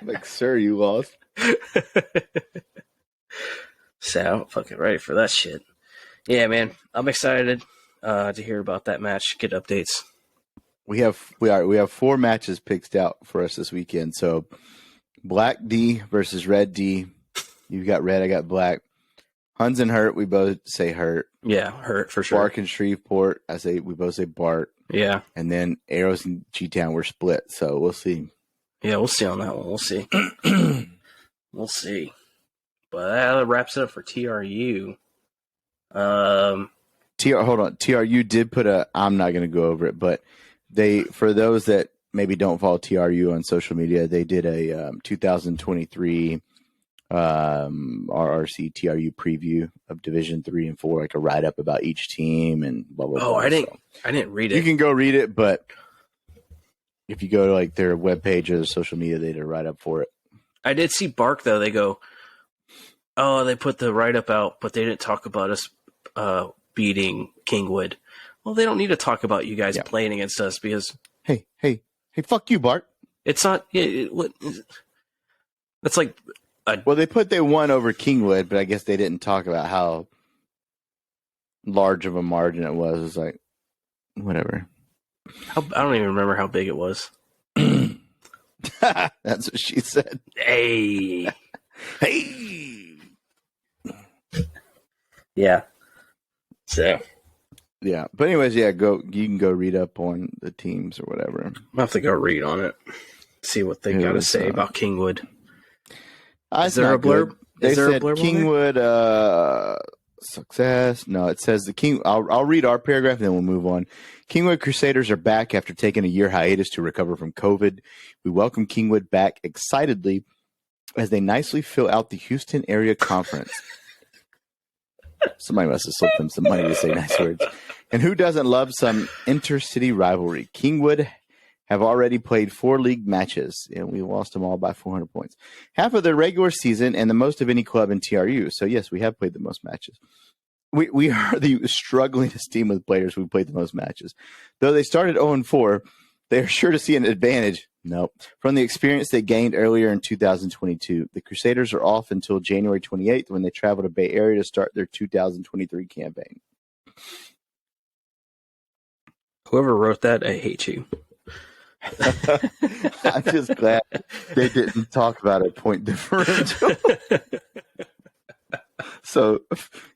[SPEAKER 1] Like, sir, you lost. So
[SPEAKER 2] I'm fucking ready for that shit. Yeah, man. I'm excited to hear about that match, get updates.
[SPEAKER 1] We have 4 matches picked out for us this weekend. So Black D versus Red D. You've got red, I got black. Huns and Hurt, we both say Hurt.
[SPEAKER 2] Yeah, Hurt for sure.
[SPEAKER 1] Bark and Shreveport, we both say Bark.
[SPEAKER 2] Yeah.
[SPEAKER 1] And then Arrows and G-Town were split, so we'll see.
[SPEAKER 2] Yeah, we'll see on that one. We'll see. We'll see. But that wraps it up for TRU.
[SPEAKER 1] Hold on. TRU did put I'm not going to go over it, but for those that maybe don't follow TRU on social media, they did a 2023 RRC TRU preview of Division 3 and 4, like a write up about each team and blah blah blah.
[SPEAKER 2] I didn't read it.
[SPEAKER 1] You can go read it, but if you go to like their webpage or social media, they did a write up for it.
[SPEAKER 2] I did see Bark though. They go, oh, they put the write up out, but they didn't talk about us beating Kingwood. Well, they don't need to talk about you guys playing against us because
[SPEAKER 1] hey, fuck you, Bart.
[SPEAKER 2] It's not. That's like.
[SPEAKER 1] Well, they won over Kingwood, but I guess they didn't talk about how large of a margin it was. It was like, whatever.
[SPEAKER 2] I don't even remember how big it was.
[SPEAKER 1] That's what she said.
[SPEAKER 2] Hey.
[SPEAKER 1] Hey.
[SPEAKER 2] Yeah. So.
[SPEAKER 1] Yeah, but anyways, you can go read up on the teams or whatever.
[SPEAKER 2] I'll have to go read on it, see what they got to say about Kingwood.
[SPEAKER 1] Is there a blurb? They said Kingwood success. No, it says the King. I'll read our paragraph and then we'll move on. Kingwood Crusaders are back after taking a year hiatus to recover from COVID. We welcome Kingwood back excitedly as they nicely fill out the Houston area conference. Somebody must have slipped them some money to say nice words. And who doesn't love some intercity rivalry? Kingwood have already played 4 league matches, and we lost them all by 400 points. Half of their regular season and the most of any club in TRU. So, yes, we have played the most matches. We are the strugglingest team with players who played the most matches. Though they started 0-4, they are sure to see an advantage. Nope. From the experience they gained earlier in 2022, the Crusaders are off until January 28th when they travel to Bay Area to start their 2023 campaign.
[SPEAKER 2] Whoever wrote that, I hate you.
[SPEAKER 1] I'm just glad they didn't talk about a point differential. So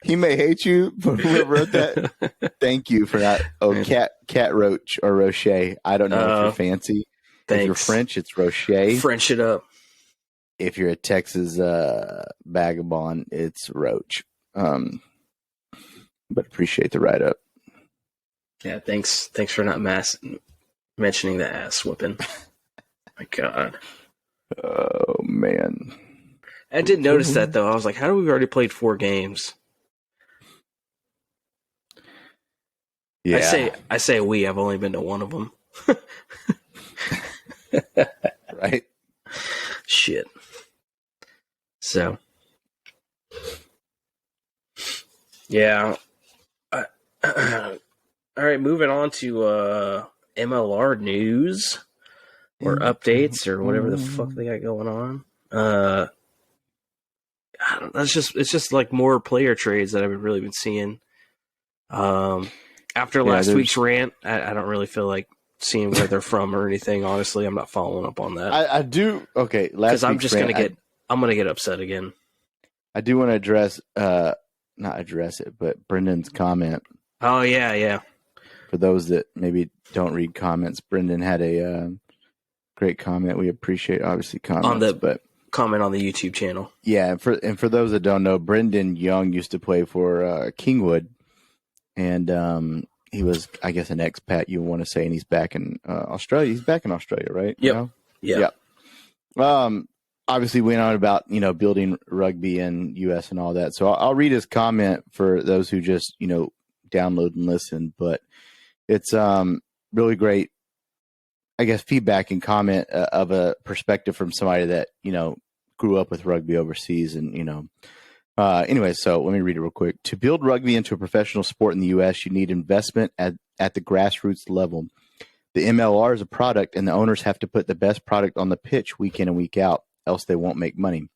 [SPEAKER 1] he may hate you, but whoever wrote that, thank you for that. Oh, Cat Roach or Rocher. I don't know if you're fancy. Thanks. If you're French, it's Rocher.
[SPEAKER 2] French it up.
[SPEAKER 1] If you're a Texas vagabond, it's Roach. But appreciate the write-up.
[SPEAKER 2] Yeah, thanks for not mentioning the ass whooping. My God.
[SPEAKER 1] Oh, man.
[SPEAKER 2] I did notice that, though. I was like, how do we already played 4 games?
[SPEAKER 1] Yeah.
[SPEAKER 2] I say we. I've only been to one of them.
[SPEAKER 1] Right?
[SPEAKER 2] Shit. So. Yeah. All right, moving on to MLR news or updates or whatever the fuck they got going on. It's just like more player trades that I've really been seeing. After last week's rant, I don't really feel like seeing where they're from or anything. Honestly, I'm not following up on that.
[SPEAKER 1] I do. Okay,
[SPEAKER 2] because I'm just gonna get upset again.
[SPEAKER 1] I do want to address, not address it, but Brendan's comment.
[SPEAKER 2] Oh yeah.
[SPEAKER 1] For those that maybe don't read comments, Brendan had a great comment. We appreciate obviously comments, but
[SPEAKER 2] comment on the YouTube channel.
[SPEAKER 1] Yeah, and for those that don't know, Brendan Young used to play for Kingwood, and he was, I guess, an expat. You want to say, and he's back in Australia. He's back in Australia, right?
[SPEAKER 2] Yep.
[SPEAKER 1] Yeah. Obviously, went on about building rugby in U.S. and all that. So I'll read his comment for those who just download and listen. But it's really great, I guess, feedback and comment of a perspective from somebody that grew up with rugby overseas, and anyway, so let me read it real quick. To build rugby into a professional sport in the U.S., you need investment at the grassroots level. The MLR is a product, and the owners have to put the best product on the pitch week in and week out, else they won't make money.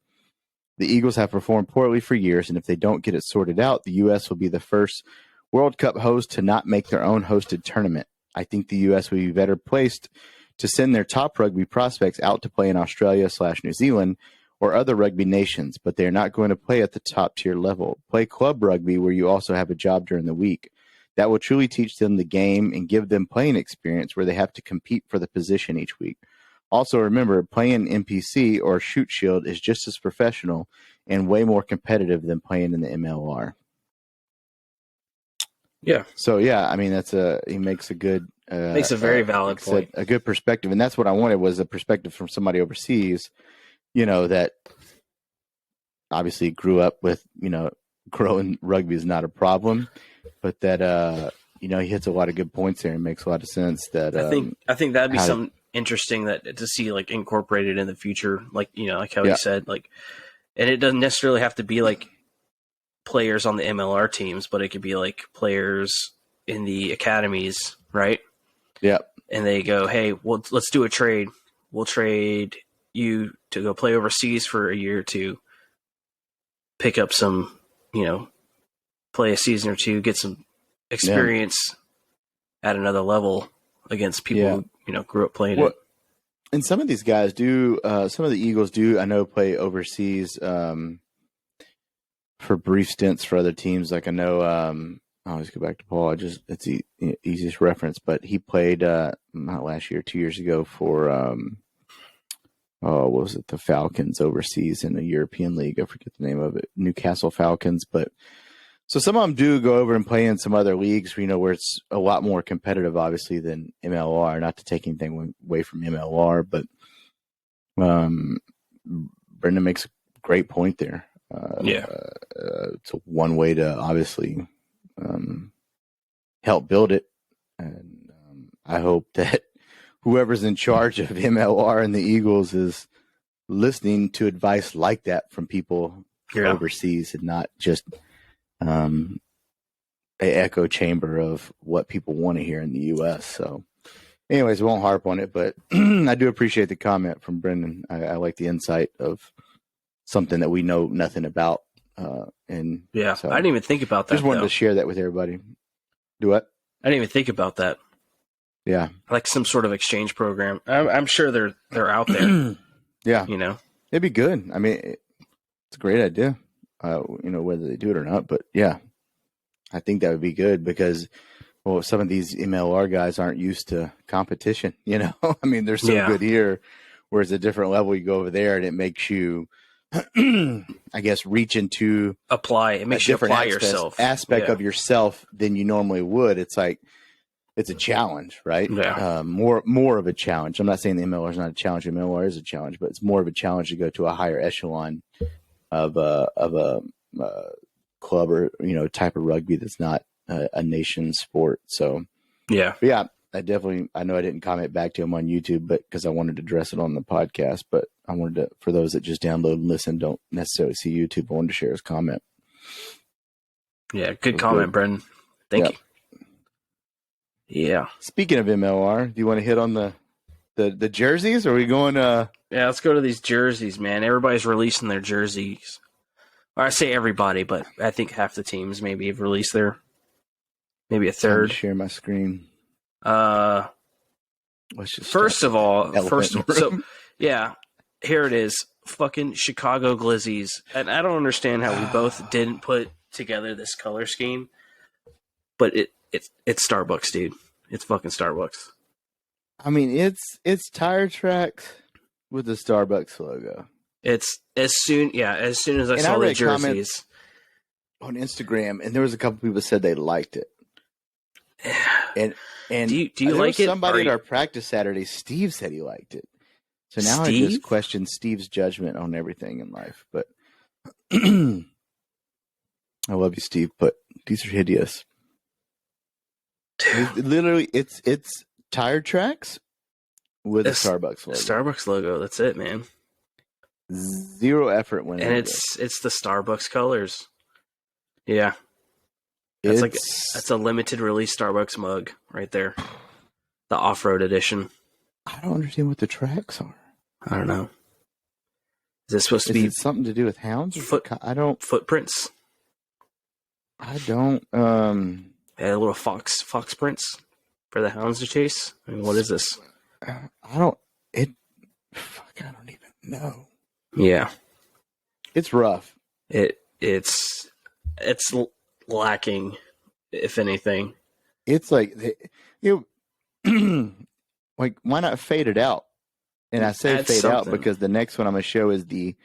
[SPEAKER 1] The Eagles have performed poorly for years, and if they don't get it sorted out, the U.S. will be the first World Cup host to not make their own hosted tournament. I think the U.S. will be better placed to send their top rugby prospects out to play in Australia/New Zealand or other rugby nations, but they are not going to play at the top tier level. Play club rugby where you also have a job during the week. That will truly teach them the game and give them playing experience where they have to compete for the position each week. Also, remember, playing NPC or Shoot Shield is just as professional and way more competitive than playing in the MLR.
[SPEAKER 2] Yeah.
[SPEAKER 1] So, yeah, I mean, he makes a good...
[SPEAKER 2] makes a very valid point.
[SPEAKER 1] A good perspective, and that's what I wanted, was a perspective from somebody overseas, that obviously grew up with, growing rugby is not a problem, but that, he hits a lot of good points there and makes a lot of sense. That
[SPEAKER 2] I think that'd be something interesting that to see like incorporated in the future, like like how he said, like, and it doesn't necessarily have to be like players on the MLR teams, but it could be like players in the academies, right?
[SPEAKER 1] Yep.
[SPEAKER 2] And they go, hey, well, let's do a trade. We'll trade you to go play overseas for a year or two, pick up some, play a season or two, get some experience at another level against people who, grew up playing it.
[SPEAKER 1] And some of these guys do, some of the Eagles do, I know, play overseas for brief stints for other teams. Like I know, I always go back to Paul. It's the easiest reference, but he played not last year, 2 years ago for what was it? The Falcons overseas in the European League. I forget the name of it, Newcastle Falcons. But so some of them do go over and play in some other leagues, where it's a lot more competitive, obviously, than MLR. Not to take anything away from MLR, but Brendan makes a great point there. It's one way to obviously help build it, and I hope that whoever's in charge of MLR and the Eagles is listening to advice like that from people overseas, and not just an echo chamber of what people want to hear in the U.S. So, anyways, we won't harp on it, but I do appreciate the comment from Brendan. I like the insight of something that we know nothing about. So
[SPEAKER 2] I didn't even think about that.
[SPEAKER 1] Just wanted to share that with everybody. Do what? I
[SPEAKER 2] didn't even think about that.
[SPEAKER 1] Yeah,
[SPEAKER 2] like some sort of exchange program. I'm sure they're out there.
[SPEAKER 1] Yeah, it'd be good. I mean, it's a great idea. Whether they do it or not, but yeah, I think that would be good because, some of these MLR guys aren't used to competition. I mean, they're so good here, whereas a different level you go over there, and it makes you, I guess, reach into
[SPEAKER 2] apply. It makes you apply yourself
[SPEAKER 1] aspect of yourself than you normally would. It's like it's a challenge, right?
[SPEAKER 2] Yeah.
[SPEAKER 1] More of a challenge. I'm not saying the MLR is not a challenge. The MLR is a challenge, but it's more of a challenge to go to a higher echelon of a club or type of rugby that's not a nation sport. So
[SPEAKER 2] yeah.
[SPEAKER 1] I know I didn't comment back to him on YouTube, but because I wanted to address it on the podcast, but I wanted to, for those that just download and listen, don't necessarily see YouTube, I wanted to share his comment.
[SPEAKER 2] Yeah, good comment, Brendan. Thank you. Yeah.
[SPEAKER 1] Speaking of MLR, do you want to hit on the jerseys? Or are we going?
[SPEAKER 2] Yeah, let's go to these jerseys, man. Everybody's releasing their jerseys. Or I say everybody, but I think half the teams maybe have released their, maybe a third.
[SPEAKER 1] Share my screen.
[SPEAKER 2] First of all, here it is. Fucking Chicago Glizzies. And I don't understand how we both didn't put together this color scheme, but it's Starbucks, dude. It's fucking Starbucks.
[SPEAKER 1] I mean, it's tire tracks with the Starbucks logo.
[SPEAKER 2] It's as soon as I saw the jerseys
[SPEAKER 1] on Instagram, and there was a couple people said they liked it. And
[SPEAKER 2] do you like it?
[SPEAKER 1] Somebody at our practice Saturday, Steve, said he liked it. So now I just question Steve's judgment on everything in life. But I love you, Steve, but these are hideous. Literally, it's tire tracks with a Starbucks logo.
[SPEAKER 2] Starbucks logo. That's it, man.
[SPEAKER 1] Zero effort when,
[SPEAKER 2] and it's the Starbucks colors. Yeah, that's a limited release Starbucks mug right there. The off-road edition.
[SPEAKER 1] I don't understand what the tracks are.
[SPEAKER 2] I don't know. Is this supposed to be
[SPEAKER 1] something to do with hounds?
[SPEAKER 2] Footprints. I
[SPEAKER 1] don't.
[SPEAKER 2] A little fox prints for the hounds to chase. I mean, what is this?
[SPEAKER 1] I don't even know.
[SPEAKER 2] Yeah,
[SPEAKER 1] it's rough.
[SPEAKER 2] It's lacking, if anything.
[SPEAKER 1] It's like like, why not fade it out? And I say fade out because the next one I'm gonna show is the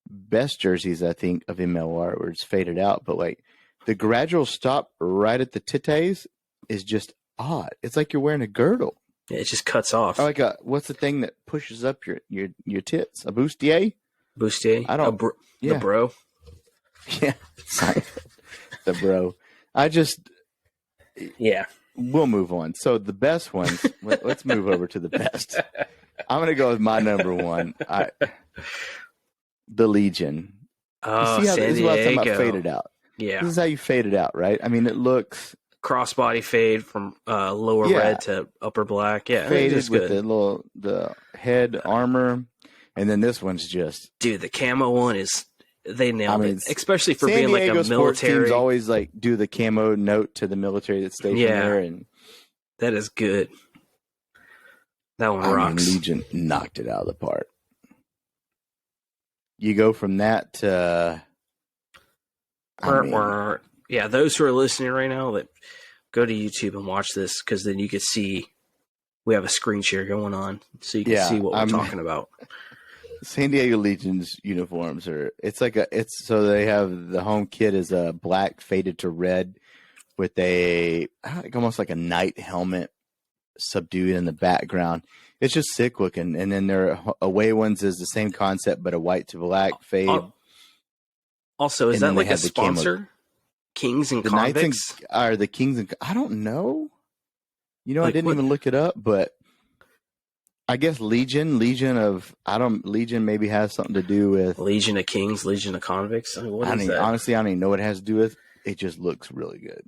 [SPEAKER 1] best jerseys, I think, of MLR, where it's faded out. But like the gradual stop right at the titties is just odd. It's like you're wearing a girdle.
[SPEAKER 2] Yeah, it just cuts off.
[SPEAKER 1] Or like what's the thing that pushes up your tits? A bustier?
[SPEAKER 2] Bustier?
[SPEAKER 1] I don't.
[SPEAKER 2] The bro.
[SPEAKER 1] Yeah, sorry, the bro.
[SPEAKER 2] Yeah.
[SPEAKER 1] We'll move on. So the best ones. Let's move over to the best. I'm gonna go with my number one. The Legion.
[SPEAKER 2] Oh,
[SPEAKER 1] you see how
[SPEAKER 2] San
[SPEAKER 1] this is what I'm talking
[SPEAKER 2] Diego.
[SPEAKER 1] about, faded out.
[SPEAKER 2] Yeah.
[SPEAKER 1] This is how you fade it out, right? I mean, it looks
[SPEAKER 2] crossbody fade from lower red to upper black. Yeah,
[SPEAKER 1] faded with the head armor, and then this one's just
[SPEAKER 2] the camo one is they nailed it, especially for
[SPEAKER 1] San
[SPEAKER 2] being
[SPEAKER 1] Diego
[SPEAKER 2] like a military.
[SPEAKER 1] Sports teams always like do the camo note to the military that's stationed there, and
[SPEAKER 2] that is good. That one rocks.
[SPEAKER 1] Legion knocked it out of the park. You go from that to
[SPEAKER 2] those who are listening right now, that go to YouTube and watch this, because then you can see we have a screen share going on, so you can see what we're talking about.
[SPEAKER 1] San Diego Legion's uniforms so they have the home kit is a black faded to red with almost like a knight helmet subdued in the background. It's just sick looking. And then their away ones is the same concept, but a white to black fade.
[SPEAKER 2] Also, is that like a sponsor? Kings and Convicts?
[SPEAKER 1] Are the Kings and I don't know. I didn't even look it up, but I guess Legion maybe has something to do with
[SPEAKER 2] Legion of Kings, Legion of Convicts.
[SPEAKER 1] Honestly, I don't even know what it has to do with. It just looks really good.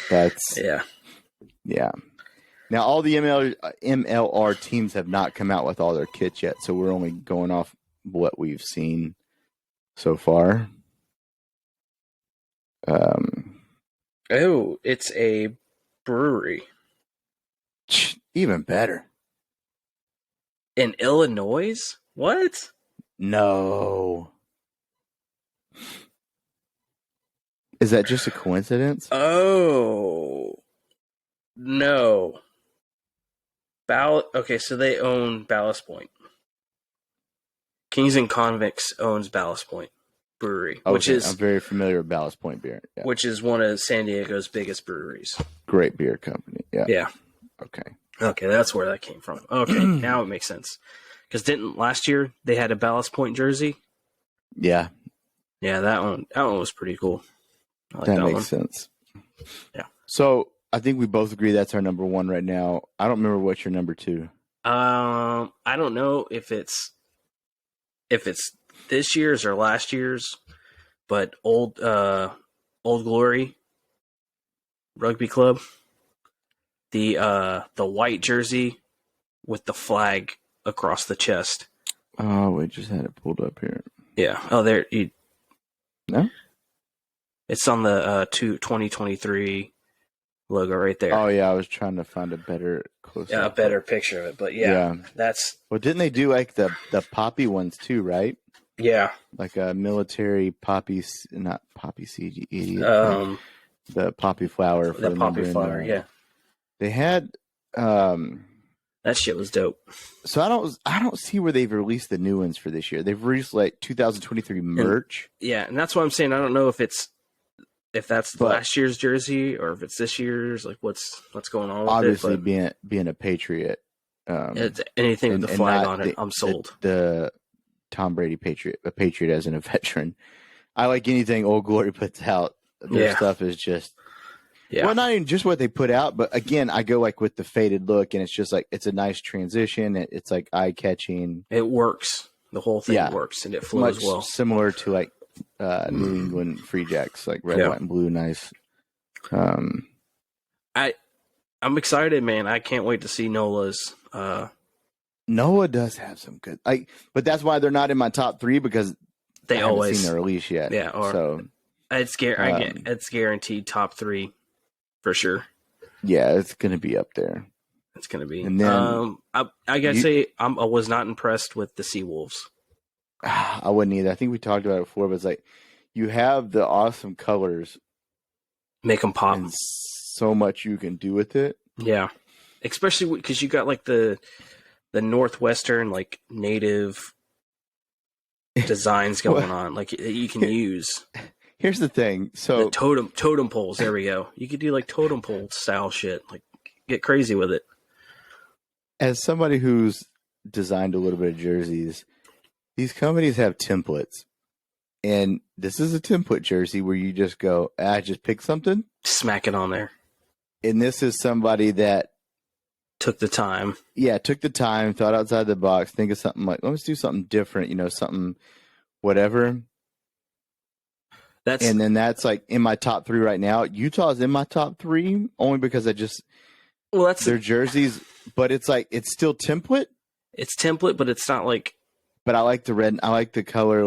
[SPEAKER 1] That's yeah. Now all the MLR teams have not come out with all their kits yet, so we're only going off what we've seen so far.
[SPEAKER 2] It's a brewery.
[SPEAKER 1] Even better.
[SPEAKER 2] In Illinois? What?
[SPEAKER 1] No. Is that just a coincidence?
[SPEAKER 2] Oh. No. Okay, so they own Ballast Point. Kings and Convicts owns Ballast Point Brewery, which is
[SPEAKER 1] I'm very familiar with Ballast Point beer,
[SPEAKER 2] which is one of San Diego's biggest breweries.
[SPEAKER 1] Great beer company,
[SPEAKER 2] yeah. Okay, that's where that came from. Okay, now it makes sense. Because last year they had a Ballast Point jersey?
[SPEAKER 1] Yeah,
[SPEAKER 2] that one was pretty cool.
[SPEAKER 1] That makes sense.
[SPEAKER 2] Yeah.
[SPEAKER 1] So I think we both agree that's our number one right now. I don't remember what's your number two.
[SPEAKER 2] I don't know if it's this year's or last year's, but Old Glory Rugby Club, the white jersey with the flag across the chest.
[SPEAKER 1] Oh, we just had it pulled up here.
[SPEAKER 2] Yeah. Oh, there.
[SPEAKER 1] No.
[SPEAKER 2] It's on the 2023 logo right there.
[SPEAKER 1] Oh yeah, I was trying to find a better
[SPEAKER 2] a better picture of it, but that's.
[SPEAKER 1] Well, didn't they do like the poppy ones too, right?
[SPEAKER 2] Yeah,
[SPEAKER 1] like a military poppy, not poppy seed. The poppy flower.
[SPEAKER 2] The poppy flower, yeah.
[SPEAKER 1] They had.
[SPEAKER 2] That shit was dope.
[SPEAKER 1] So I don't see where they've released the new ones for this year. They've released like 2023 merch.
[SPEAKER 2] And that's why I'm saying I don't know if that's last year's jersey or if it's this year's. Like what's going on with
[SPEAKER 1] obviously, being a Patriot,
[SPEAKER 2] it's anything with the flag on it, I'm sold.
[SPEAKER 1] The Tom Brady Patriot, a Patriot as in a veteran. I like anything Old Glory puts out. Their stuff is just. Yeah. Well, not even just what they put out, but again, I go like with the faded look, and it's just like it's a nice transition. It's like eye catching.
[SPEAKER 2] It works. The whole thing works, and it flows well.
[SPEAKER 1] Similar to like New England Free Jacks, like red, white, and blue. Nice.
[SPEAKER 2] I'm excited, man. I can't wait to see Nola's.
[SPEAKER 1] Nola does have some good, but that's why they're not in my top three because
[SPEAKER 2] they
[SPEAKER 1] haven't seen their release yet.
[SPEAKER 2] Yeah, it's guaranteed top three. For sure.
[SPEAKER 1] Yeah, it's going to be up there.
[SPEAKER 2] It's going to be.
[SPEAKER 1] And then,
[SPEAKER 2] I got to say, I was not impressed with the Seawolves.
[SPEAKER 1] I wouldn't either. I think we talked about it before, but it's like you have the awesome colors.
[SPEAKER 2] Make them pop.
[SPEAKER 1] And so much you can do with it.
[SPEAKER 2] Yeah. Especially because you got like the Northwestern, like native designs going on. Like you can use.
[SPEAKER 1] Here's the thing. So
[SPEAKER 2] the totem poles. There we go. You could do like totem pole style shit. Like get crazy with it.
[SPEAKER 1] As somebody who's designed a little bit of jerseys, these companies have templates, and this is a template jersey where you just go, just pick something,
[SPEAKER 2] smack it on there.
[SPEAKER 1] And this is somebody that
[SPEAKER 2] took the time.
[SPEAKER 1] Yeah, took the time, thought outside the box, think of something like, let's do something different. Something, whatever. And then that's like in my top 3 right now. Utah's in my top 3 only because that's their jerseys, but it's still template.
[SPEAKER 2] It's template, but it's not like.
[SPEAKER 1] But I like the red. I like the color,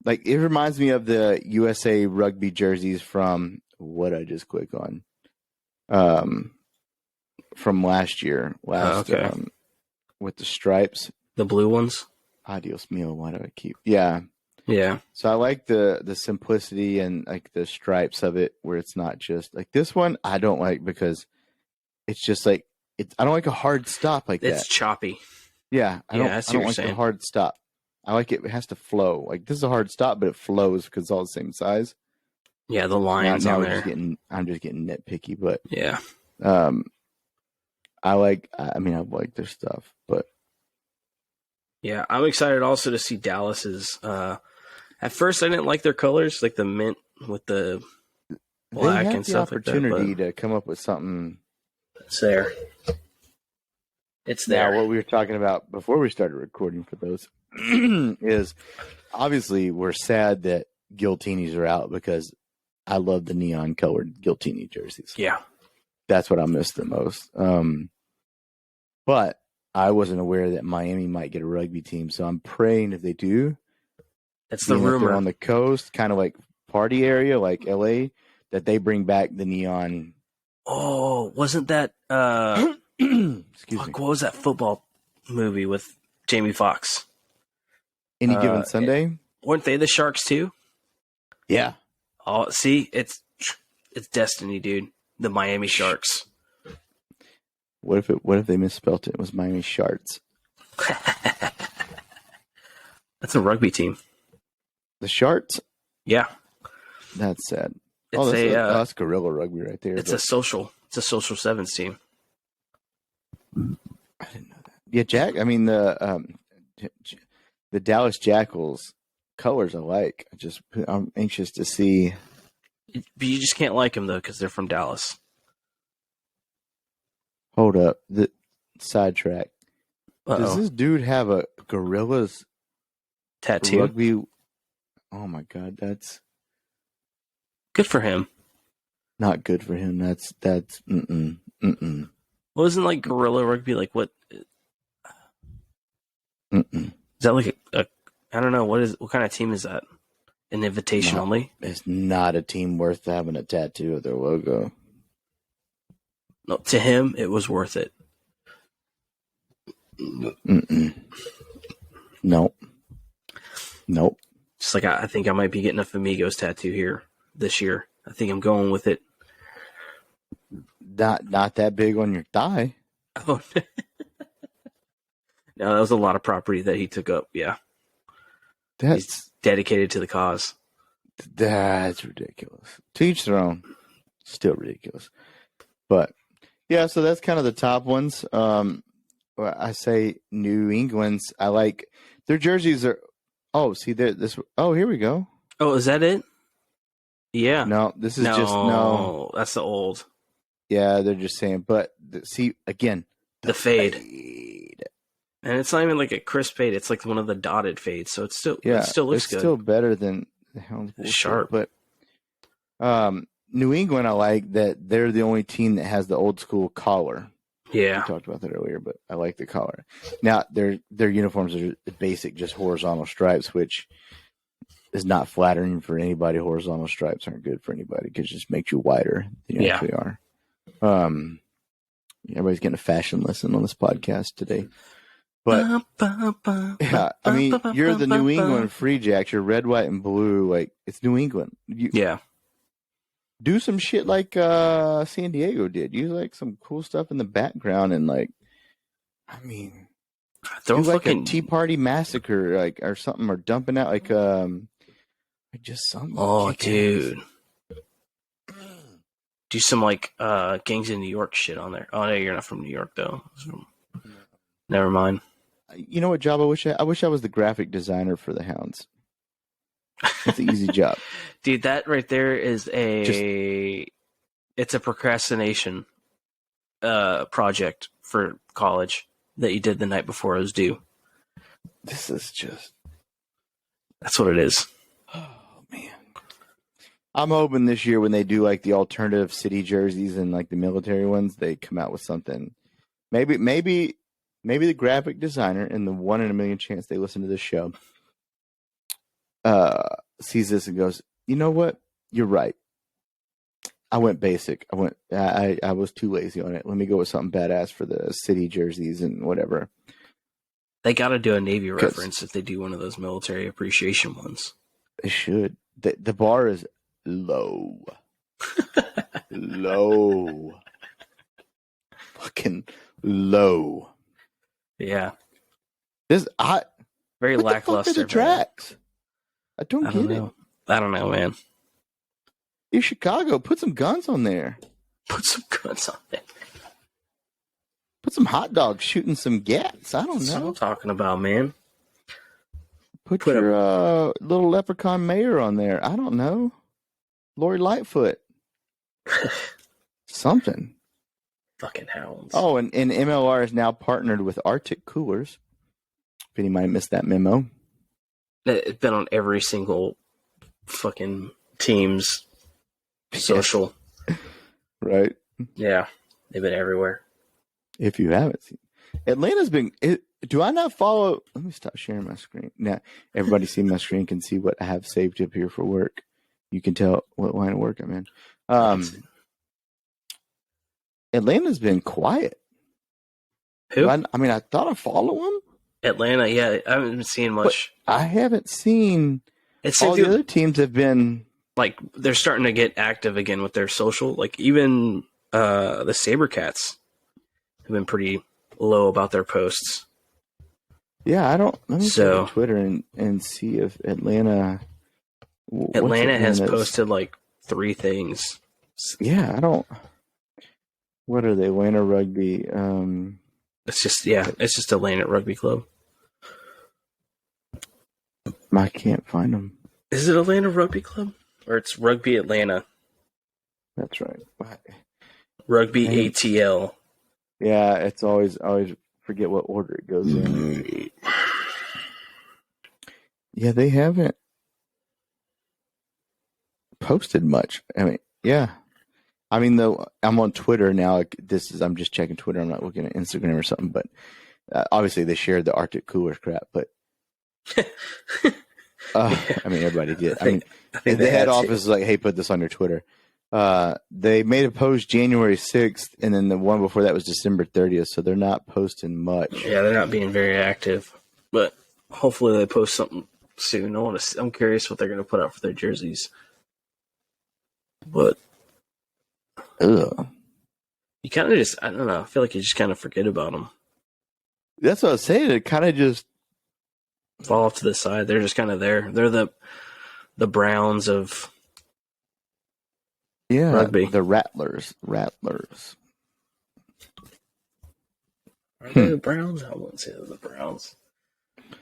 [SPEAKER 1] it reminds me of the USA rugby jerseys from what I just click on, from last year. With the stripes,
[SPEAKER 2] the blue ones.
[SPEAKER 1] Adios mio. Why do I keep? Yeah.
[SPEAKER 2] Yeah.
[SPEAKER 1] So I like the simplicity and like the stripes of it, where it's not just like this one. I don't like because it's just like I don't like a hard stop like that.
[SPEAKER 2] It's choppy.
[SPEAKER 1] Yeah, I don't like a hard stop. I like it has to flow. Like this is a hard stop, but it flows because it's all the same size.
[SPEAKER 2] Yeah, the lines on there.
[SPEAKER 1] I'm just getting nitpicky, but
[SPEAKER 2] yeah.
[SPEAKER 1] I like their stuff, but
[SPEAKER 2] yeah, I'm excited also to see Dallas's. At first, I didn't like their colors, like the mint with the black and stuff like that. They had the opportunity
[SPEAKER 1] to come up with something.
[SPEAKER 2] It's there. It's there.
[SPEAKER 1] Now, what we were talking about before we started recording for those is obviously we're sad that Giltinis are out because I love the neon colored Giltini jerseys.
[SPEAKER 2] Yeah.
[SPEAKER 1] That's what I miss the most. But I wasn't aware that Miami might get a rugby team, so I'm praying if they do.
[SPEAKER 2] That's the rumor.
[SPEAKER 1] On the coast, kind of like party area, like LA, that they bring back the neon.
[SPEAKER 2] Oh, wasn't that
[SPEAKER 1] excuse me.
[SPEAKER 2] What was that football movie with Jamie Foxx?
[SPEAKER 1] Any Given Sunday?
[SPEAKER 2] Weren't they the Sharks too?
[SPEAKER 1] Yeah.
[SPEAKER 2] Oh, see, it's destiny, dude. The Miami Sharks.
[SPEAKER 1] What if they misspelt it? It was Miami Sharks.
[SPEAKER 2] That's a rugby team.
[SPEAKER 1] The Sharks?
[SPEAKER 2] Yeah.
[SPEAKER 1] That's sad.
[SPEAKER 2] It's
[SPEAKER 1] that's guerrilla rugby right there.
[SPEAKER 2] It's a social sevens team.
[SPEAKER 1] I didn't know that. Yeah, Jack. I mean the Dallas Jackals colors I like. I'm anxious to see.
[SPEAKER 2] But you just can't like them though because they're from Dallas.
[SPEAKER 1] Hold up. The sidetrack.
[SPEAKER 2] Uh-oh.
[SPEAKER 1] Does this dude have a gorillas
[SPEAKER 2] tattoo?
[SPEAKER 1] Rugby. Oh my god, that's
[SPEAKER 2] good for him.
[SPEAKER 1] Not good for him. That's
[SPEAKER 2] Wasn't like gorilla rugby like what?
[SPEAKER 1] Is
[SPEAKER 2] that like a I don't know what kind of team is that? An invitation only?
[SPEAKER 1] It's not a team worth having a tattoo of their logo.
[SPEAKER 2] No, to him it was worth it.
[SPEAKER 1] Nope.
[SPEAKER 2] Just like I think I might be getting a Famigos tattoo here this year. I think I'm going with it.
[SPEAKER 1] Not that big on your thigh.
[SPEAKER 2] Oh no, that was a lot of property that he took up. Yeah, he's dedicated to the cause.
[SPEAKER 1] That's ridiculous. To each their own. Still ridiculous, but yeah. So that's kind of the top ones. I say New England's. I like their jerseys are. Oh, see this. Oh, here we go.
[SPEAKER 2] Oh, is that it? Yeah.
[SPEAKER 1] No, this is
[SPEAKER 2] no. That's the old.
[SPEAKER 1] Yeah, they're just saying. But see again,
[SPEAKER 2] the fade. And it's not even like a crisp fade. It's like one of the dotted fades. So it still looks good.
[SPEAKER 1] It's still better than the Hounds.
[SPEAKER 2] Sharp.
[SPEAKER 1] But New England, I like that they're the only team that has the old school collar.
[SPEAKER 2] Yeah.
[SPEAKER 1] We talked about that earlier, but I like the collar. Now, their uniforms are basic, just horizontal stripes, which is not flattering for anybody. Horizontal stripes aren't good for anybody because it just makes you wider than you actually are. Everybody's getting a fashion lesson on this podcast today. But yeah, I mean, you're the New England Free Jacks. You're red, white, and blue. Like, it's New England.
[SPEAKER 2] Yeah.
[SPEAKER 1] Do some shit like San Diego did. Use like some cool stuff in the background and like, I mean,
[SPEAKER 2] throw
[SPEAKER 1] like a Tea Party Massacre, like or something, or dumping out like just something.
[SPEAKER 2] Oh, dude, do some like Gangs in New York shit on there. Oh no, you're not from New York though. Never mind.
[SPEAKER 1] You know what job I wish I was the graphic designer for the Hounds. It's an easy job.
[SPEAKER 2] Dude, that right there is it's a procrastination project for college that you did the night before it was due.
[SPEAKER 1] This is just...
[SPEAKER 2] That's what it is.
[SPEAKER 1] Oh, man. I'm hoping this year when they do like the alternative city jerseys and like the military ones, they come out with something. Maybe the graphic designer and the 1 in a million chance they listen to this show sees this and goes, you know what? You're right. I went basic. I was too lazy on it. Let me go with something badass for the city jerseys and whatever.
[SPEAKER 2] They got to do a Navy reference if they do one of those military appreciation ones.
[SPEAKER 1] They should. The bar is low. Low. Fucking low.
[SPEAKER 2] Yeah.
[SPEAKER 1] Very
[SPEAKER 2] lackluster.
[SPEAKER 1] The tracks. I don't get it.
[SPEAKER 2] I don't know, man.
[SPEAKER 1] You're Chicago. Put some guns on there.
[SPEAKER 2] Put some guns on there.
[SPEAKER 1] Put some hot dogs shooting some gats. I don't know.
[SPEAKER 2] That's what I'm talking about, man.
[SPEAKER 1] Put your little leprechaun mayor on there. I don't know. Lori Lightfoot. Something.
[SPEAKER 2] Fucking hounds.
[SPEAKER 1] Oh, and MLR is now partnered with Arctic Coolers. If anybody missed that memo.
[SPEAKER 2] It's been on every single fucking team's social.
[SPEAKER 1] Right?
[SPEAKER 2] Yeah. They've been everywhere.
[SPEAKER 1] If you haven't seen. Atlanta's been... Do I not follow... Let me stop sharing my screen. Now, everybody see my screen can see what I have saved up here for work. You can tell what line of work I'm in. Atlanta's been quiet.
[SPEAKER 2] Who?
[SPEAKER 1] I mean, I thought I follow them.
[SPEAKER 2] Atlanta, yeah. I haven't been seeing much.
[SPEAKER 1] But I haven't seen... All the other teams have been...
[SPEAKER 2] Like, they're starting to get active again with their social. Like, even the Sabercats have been pretty low about their posts.
[SPEAKER 1] Yeah, I don't... Let me go on Twitter and see if Atlanta...
[SPEAKER 2] Atlanta has posted, like, 3 things.
[SPEAKER 1] Yeah, I don't... What are they? Atlanta Rugby.
[SPEAKER 2] It's just Atlanta Rugby Club.
[SPEAKER 1] I can't find them.
[SPEAKER 2] Is it Atlanta Rugby Club? Or it's Rugby Atlanta?
[SPEAKER 1] That's right.
[SPEAKER 2] Rugby ATL.
[SPEAKER 1] Yeah, it's always forget what order it goes in. Yeah, they haven't posted much. I mean, yeah. I mean, though, I'm on Twitter now. I'm just checking Twitter. I'm not looking at Instagram or something. But obviously, they shared the Arctic Coolers crap. But I mean, everybody did. I mean, the head office is like, "Hey, put this on your Twitter." They made a post January 6th, and then the one before that was December 30th. So they're not posting much.
[SPEAKER 2] Yeah, they're not being very active. But hopefully, they post something soon. I'm curious what they're going to put out for their jerseys. But.
[SPEAKER 1] Ugh.
[SPEAKER 2] You kind of just, I don't know, I feel like you just kind of forget about them.
[SPEAKER 1] That's what I was saying. It kind of just
[SPEAKER 2] fall off to the side. They're just kind of there. They're the Browns of rugby.
[SPEAKER 1] The Rattlers.
[SPEAKER 2] Are they the Browns? I wouldn't say they're the Browns.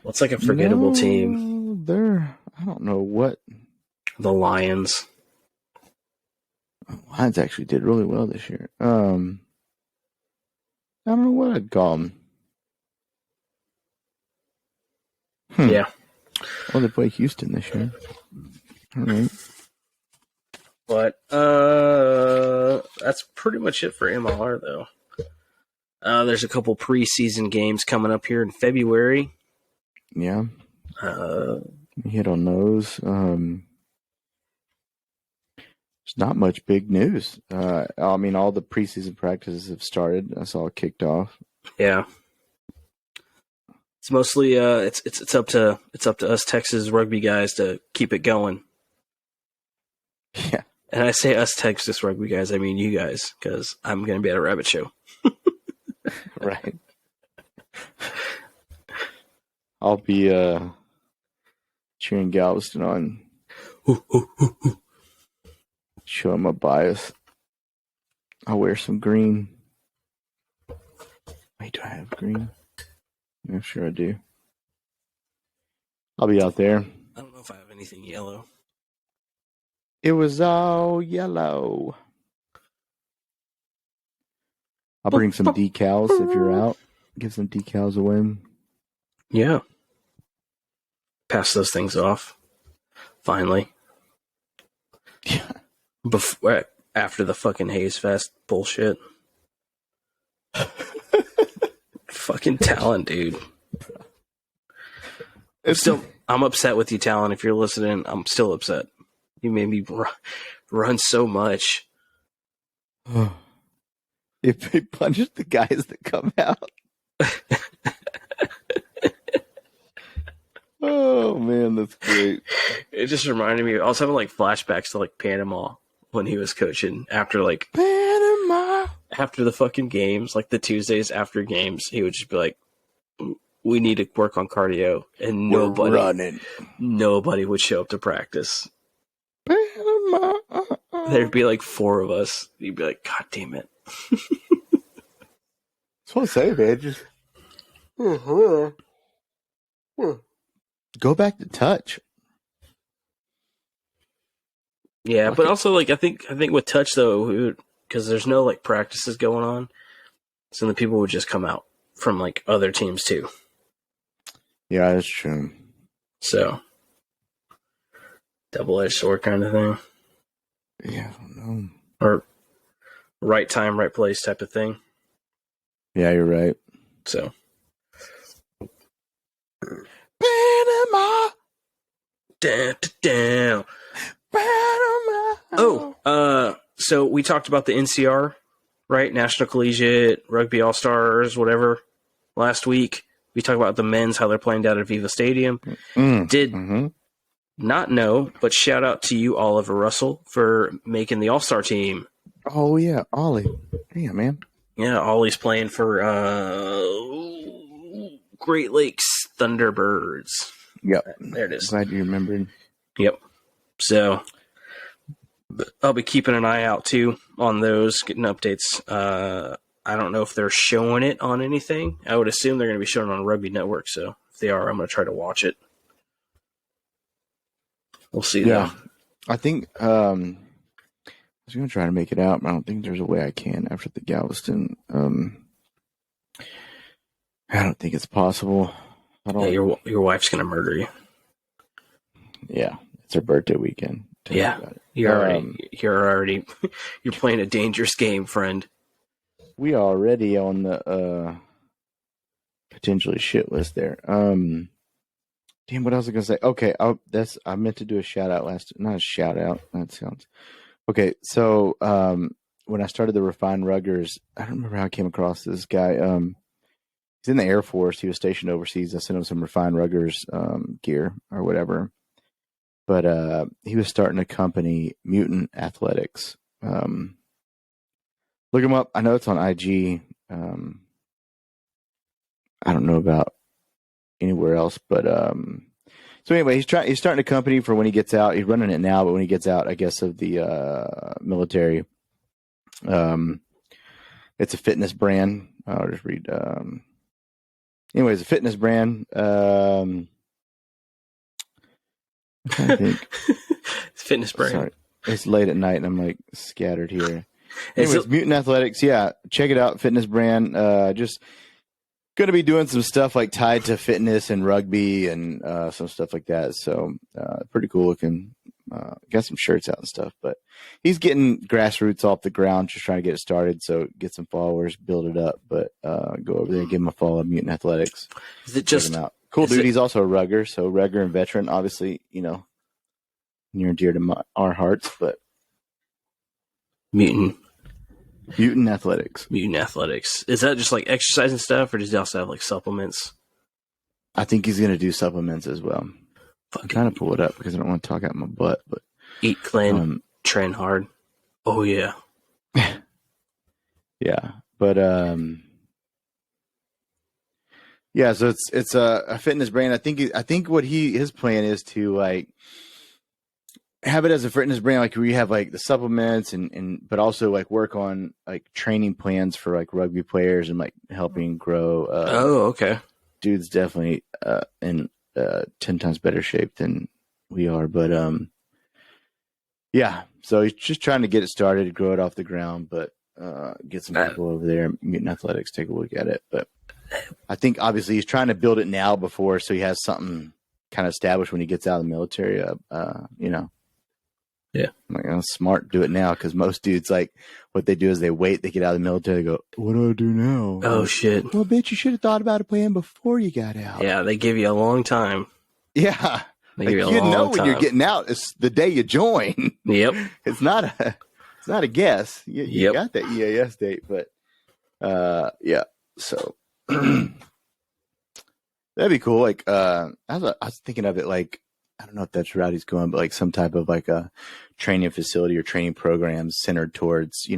[SPEAKER 2] What's like a forgettable team?
[SPEAKER 1] I don't know what.
[SPEAKER 2] The Lions.
[SPEAKER 1] Lions actually did really well this year. I don't know what I'd call them.
[SPEAKER 2] Yeah.
[SPEAKER 1] Well, they play Houston this year. All right.
[SPEAKER 2] But that's pretty much it for MLR, though. There's a couple preseason games coming up here in February.
[SPEAKER 1] Yeah. Hit on those. There's not much big news. I mean, all the preseason practices have started. That's all kicked off.
[SPEAKER 2] Yeah. It's mostly it's up to us Texas rugby guys to keep it going.
[SPEAKER 1] Yeah.
[SPEAKER 2] And I say us Texas rugby guys, I mean you guys, because I'm going to be at a rabbit show.
[SPEAKER 1] Right. I'll be cheering Galveston on. Show my bias. I'll wear some green. Wait, do I have green? I'm sure I do. I'll be out there.
[SPEAKER 2] I don't know if I have anything yellow.
[SPEAKER 1] It was all yellow. I'll bring some decals if you're out. Give some decals away.
[SPEAKER 2] Yeah. Pass those things off. Finally.
[SPEAKER 1] Yeah.
[SPEAKER 2] Before, after the fucking Haze Fest bullshit. Fucking Talon, dude. I'm upset with you, Talon. If you're listening, I'm still upset. You made me run so much.
[SPEAKER 1] If they punish the guys that come out. Oh man, that's great.
[SPEAKER 2] It just reminded me. I was having like flashbacks to like Panama when he was coaching after like
[SPEAKER 1] Panama.
[SPEAKER 2] After the fucking games, like the Tuesdays after games, he would just be like, "We need to work on cardio," and nobody would show up to practice.
[SPEAKER 1] Panama.
[SPEAKER 2] There'd be like 4 of us. You'd be like, "God damn it!"
[SPEAKER 1] That's what I say, man. Just go back to touch.
[SPEAKER 2] Yeah, but also like I think with touch though, because there's no like practices going on, so the people would just come out from like other teams too.
[SPEAKER 1] Yeah, that's true.
[SPEAKER 2] So double-edged sword kind of thing.
[SPEAKER 1] Yeah, I don't know.
[SPEAKER 2] Or right time, right place type of thing.
[SPEAKER 1] Yeah, you're right.
[SPEAKER 2] So
[SPEAKER 1] Panama.
[SPEAKER 2] Down. So we talked about the NCR, right? National Collegiate Rugby All-Stars, whatever, last week. We talked about the men's, how they're playing down at Viva Stadium. Did not know, but shout out to you, Oliver Russell, for making the All-Star team.
[SPEAKER 1] Oh, yeah, Ollie. Damn, man.
[SPEAKER 2] Yeah, Ollie's playing for Great Lakes Thunderbirds.
[SPEAKER 1] Yep.
[SPEAKER 2] There it is.
[SPEAKER 1] Glad you remembered.
[SPEAKER 2] Yep. So I'll be keeping an eye out too on those, getting updates. I don't know if they're showing it on anything. I would assume they're going to be showing it on Rugby Network. So if they are, I'm going to try to watch it. We'll see.
[SPEAKER 1] Yeah, though. I think I was going to try to make it out, but I don't think there's a way I can after the Galveston. I don't think it's possible.
[SPEAKER 2] Yeah, your wife's going to murder you.
[SPEAKER 1] Yeah, it's her birthday weekend.
[SPEAKER 2] Yeah, you're playing a dangerous game, friend.
[SPEAKER 1] We are already on the potentially shit list there. Damn, what else was I gonna say? Okay, I meant to do a shout out not a shout out. That sounds okay. So when I started the Refined Ruggers, I don't remember how I came across this guy. He's in the Air Force. He was stationed overseas. I sent him some Refined Ruggers gear or whatever. But he was starting a company, Mutant Athletics. Look him up. I know it's on IG. I don't know about anywhere else, but so anyway, he's starting a company for when he gets out. He's running it now, but when he gets out, I guess, of the military, it's a fitness brand. I'll just read. Anyways, a fitness brand. I think
[SPEAKER 2] fitness brand.
[SPEAKER 1] Sorry, it's late at night and I'm like scattered here. Anyways, Mutant Athletics, yeah, check it out. Fitness brand. Just going to be doing some stuff like tied to fitness and rugby and some stuff like that. So pretty cool looking. Got some shirts out and stuff, but he's getting grassroots off the ground, just trying to get it started. So get some followers, build it up. But go over there, give him a follow. Mutant Athletics.
[SPEAKER 2] Is it just
[SPEAKER 1] check him out? Cool dude. He's also a rugger, so rugger and veteran, obviously, near and dear to our hearts. But
[SPEAKER 2] Mutant
[SPEAKER 1] Athletics.
[SPEAKER 2] Mutant Athletics. Is that just like exercise and stuff, or does he also have like supplements?
[SPEAKER 1] I think he's going to do supplements as well. I'm trying to pull it up because I don't want to talk out my butt. But
[SPEAKER 2] eat clean, train hard. Oh yeah,
[SPEAKER 1] yeah. But yeah. So it's a fitness brand. I think what his plan is to like have it as a fitness brand, like where you have like the supplements but also like work on like training plans for like rugby players and like helping grow.
[SPEAKER 2] Okay.
[SPEAKER 1] Dude's definitely in 10 times better shape than we are, but yeah. So he's just trying to get it started, grow it off the ground, but get some people over there, Mutant Athletics, take a look at it. But I think obviously he's trying to build it now before, so he has something kind of established when he gets out of the military.
[SPEAKER 2] Yeah.
[SPEAKER 1] I'm like, oh, smart, do it now, because most dudes, like, what they do is they wait, they get out of the military, they go, what do I do now?
[SPEAKER 2] Oh,
[SPEAKER 1] like,
[SPEAKER 2] shit.
[SPEAKER 1] Well, bitch, you should have thought about a plan before you got out.
[SPEAKER 2] Yeah, they give you a long time.
[SPEAKER 1] Yeah.
[SPEAKER 2] They
[SPEAKER 1] like,
[SPEAKER 2] give
[SPEAKER 1] you know
[SPEAKER 2] when
[SPEAKER 1] when you're getting out, it's the day you join.
[SPEAKER 2] Yep.
[SPEAKER 1] It's not a guess. You got that EAS date, but yeah. So that'd be cool. Like I was thinking of it like, I don't know if that's the route he's going, but like some type of like a training facility or training programs centered towards,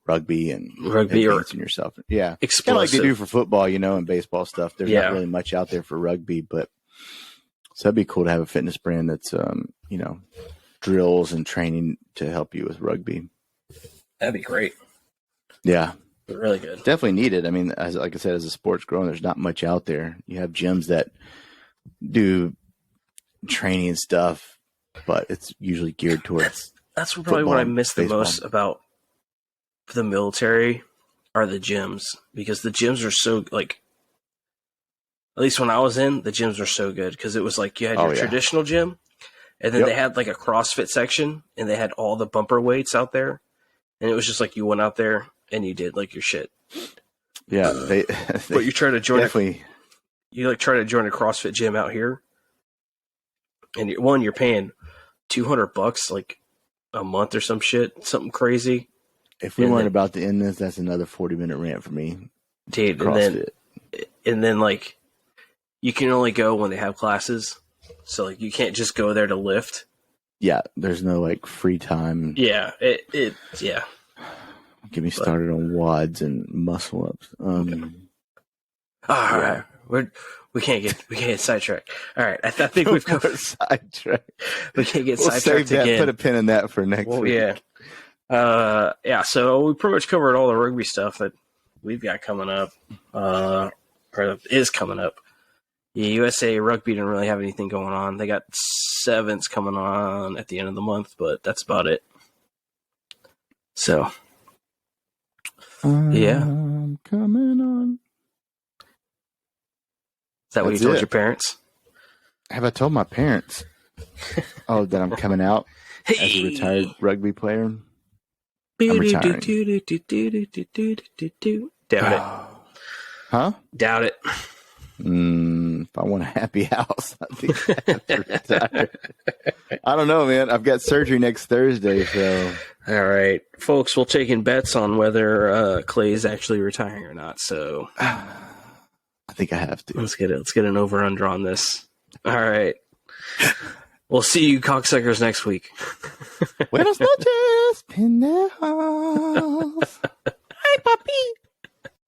[SPEAKER 1] rugby and advancing yourself. Yeah. Kind of like they do for football, and baseball stuff. There's not really much out there for rugby, but so that'd be cool to have a fitness brand that's, drills and training to help you with rugby.
[SPEAKER 2] That'd be great.
[SPEAKER 1] Yeah.
[SPEAKER 2] Really good.
[SPEAKER 1] Definitely needed. I mean, like I said, as a sport's growing, there's not much out there. You have gyms that do training and stuff, but it's usually geared towards
[SPEAKER 2] that's probably what I miss the most about the military are the gyms, because the gyms are so, like, at least when I was in, the gyms were so good, because it was like you had your traditional gym, and then they had like a CrossFit section, and they had all the bumper weights out there, and it was just like you went out there and you did like your shit.
[SPEAKER 1] Yeah,
[SPEAKER 2] but you try to join
[SPEAKER 1] you
[SPEAKER 2] try to join a CrossFit gym out here, and you're paying $200 like a month or some shit, something crazy.
[SPEAKER 1] If we weren't about to end this, that's another 40-minute rant for me,
[SPEAKER 2] dude. And then like you can only go when they have classes, so like you can't just go there to lift.
[SPEAKER 1] Yeah, there's no like free time.
[SPEAKER 2] Yeah, yeah.
[SPEAKER 1] Get me started on WODs and muscle ups.
[SPEAKER 2] All right, we can't get sidetracked. All right, I think we've covered
[SPEAKER 1] sidetracked.
[SPEAKER 2] We can't get sidetracked again.
[SPEAKER 1] Put a pin in that for next week.
[SPEAKER 2] Yeah. So we pretty much covered all the rugby stuff that we've got coming up, or is coming up. Yeah, USA Rugby didn't really have anything going on. They got sevens coming on at the end of the month, but that's about it. So.
[SPEAKER 1] I'm coming on.
[SPEAKER 2] Is that what you told your parents?
[SPEAKER 1] Have I told my parents? That I'm coming out as a retired rugby player? I'm retiring.
[SPEAKER 2] Doubt it.
[SPEAKER 1] Huh?
[SPEAKER 2] Doubt it.
[SPEAKER 1] If I want a happy house, I think I have to retire. I don't know, man. I've got surgery next Thursday, so.
[SPEAKER 2] All right, folks, we'll take in bets on whether Clay's actually retiring or not. So,
[SPEAKER 1] I think I have to.
[SPEAKER 2] Let's get an over/under on this. All right, we'll see you cocksuckers next week.
[SPEAKER 1] Buenas noches, pendejos. Hi, papi.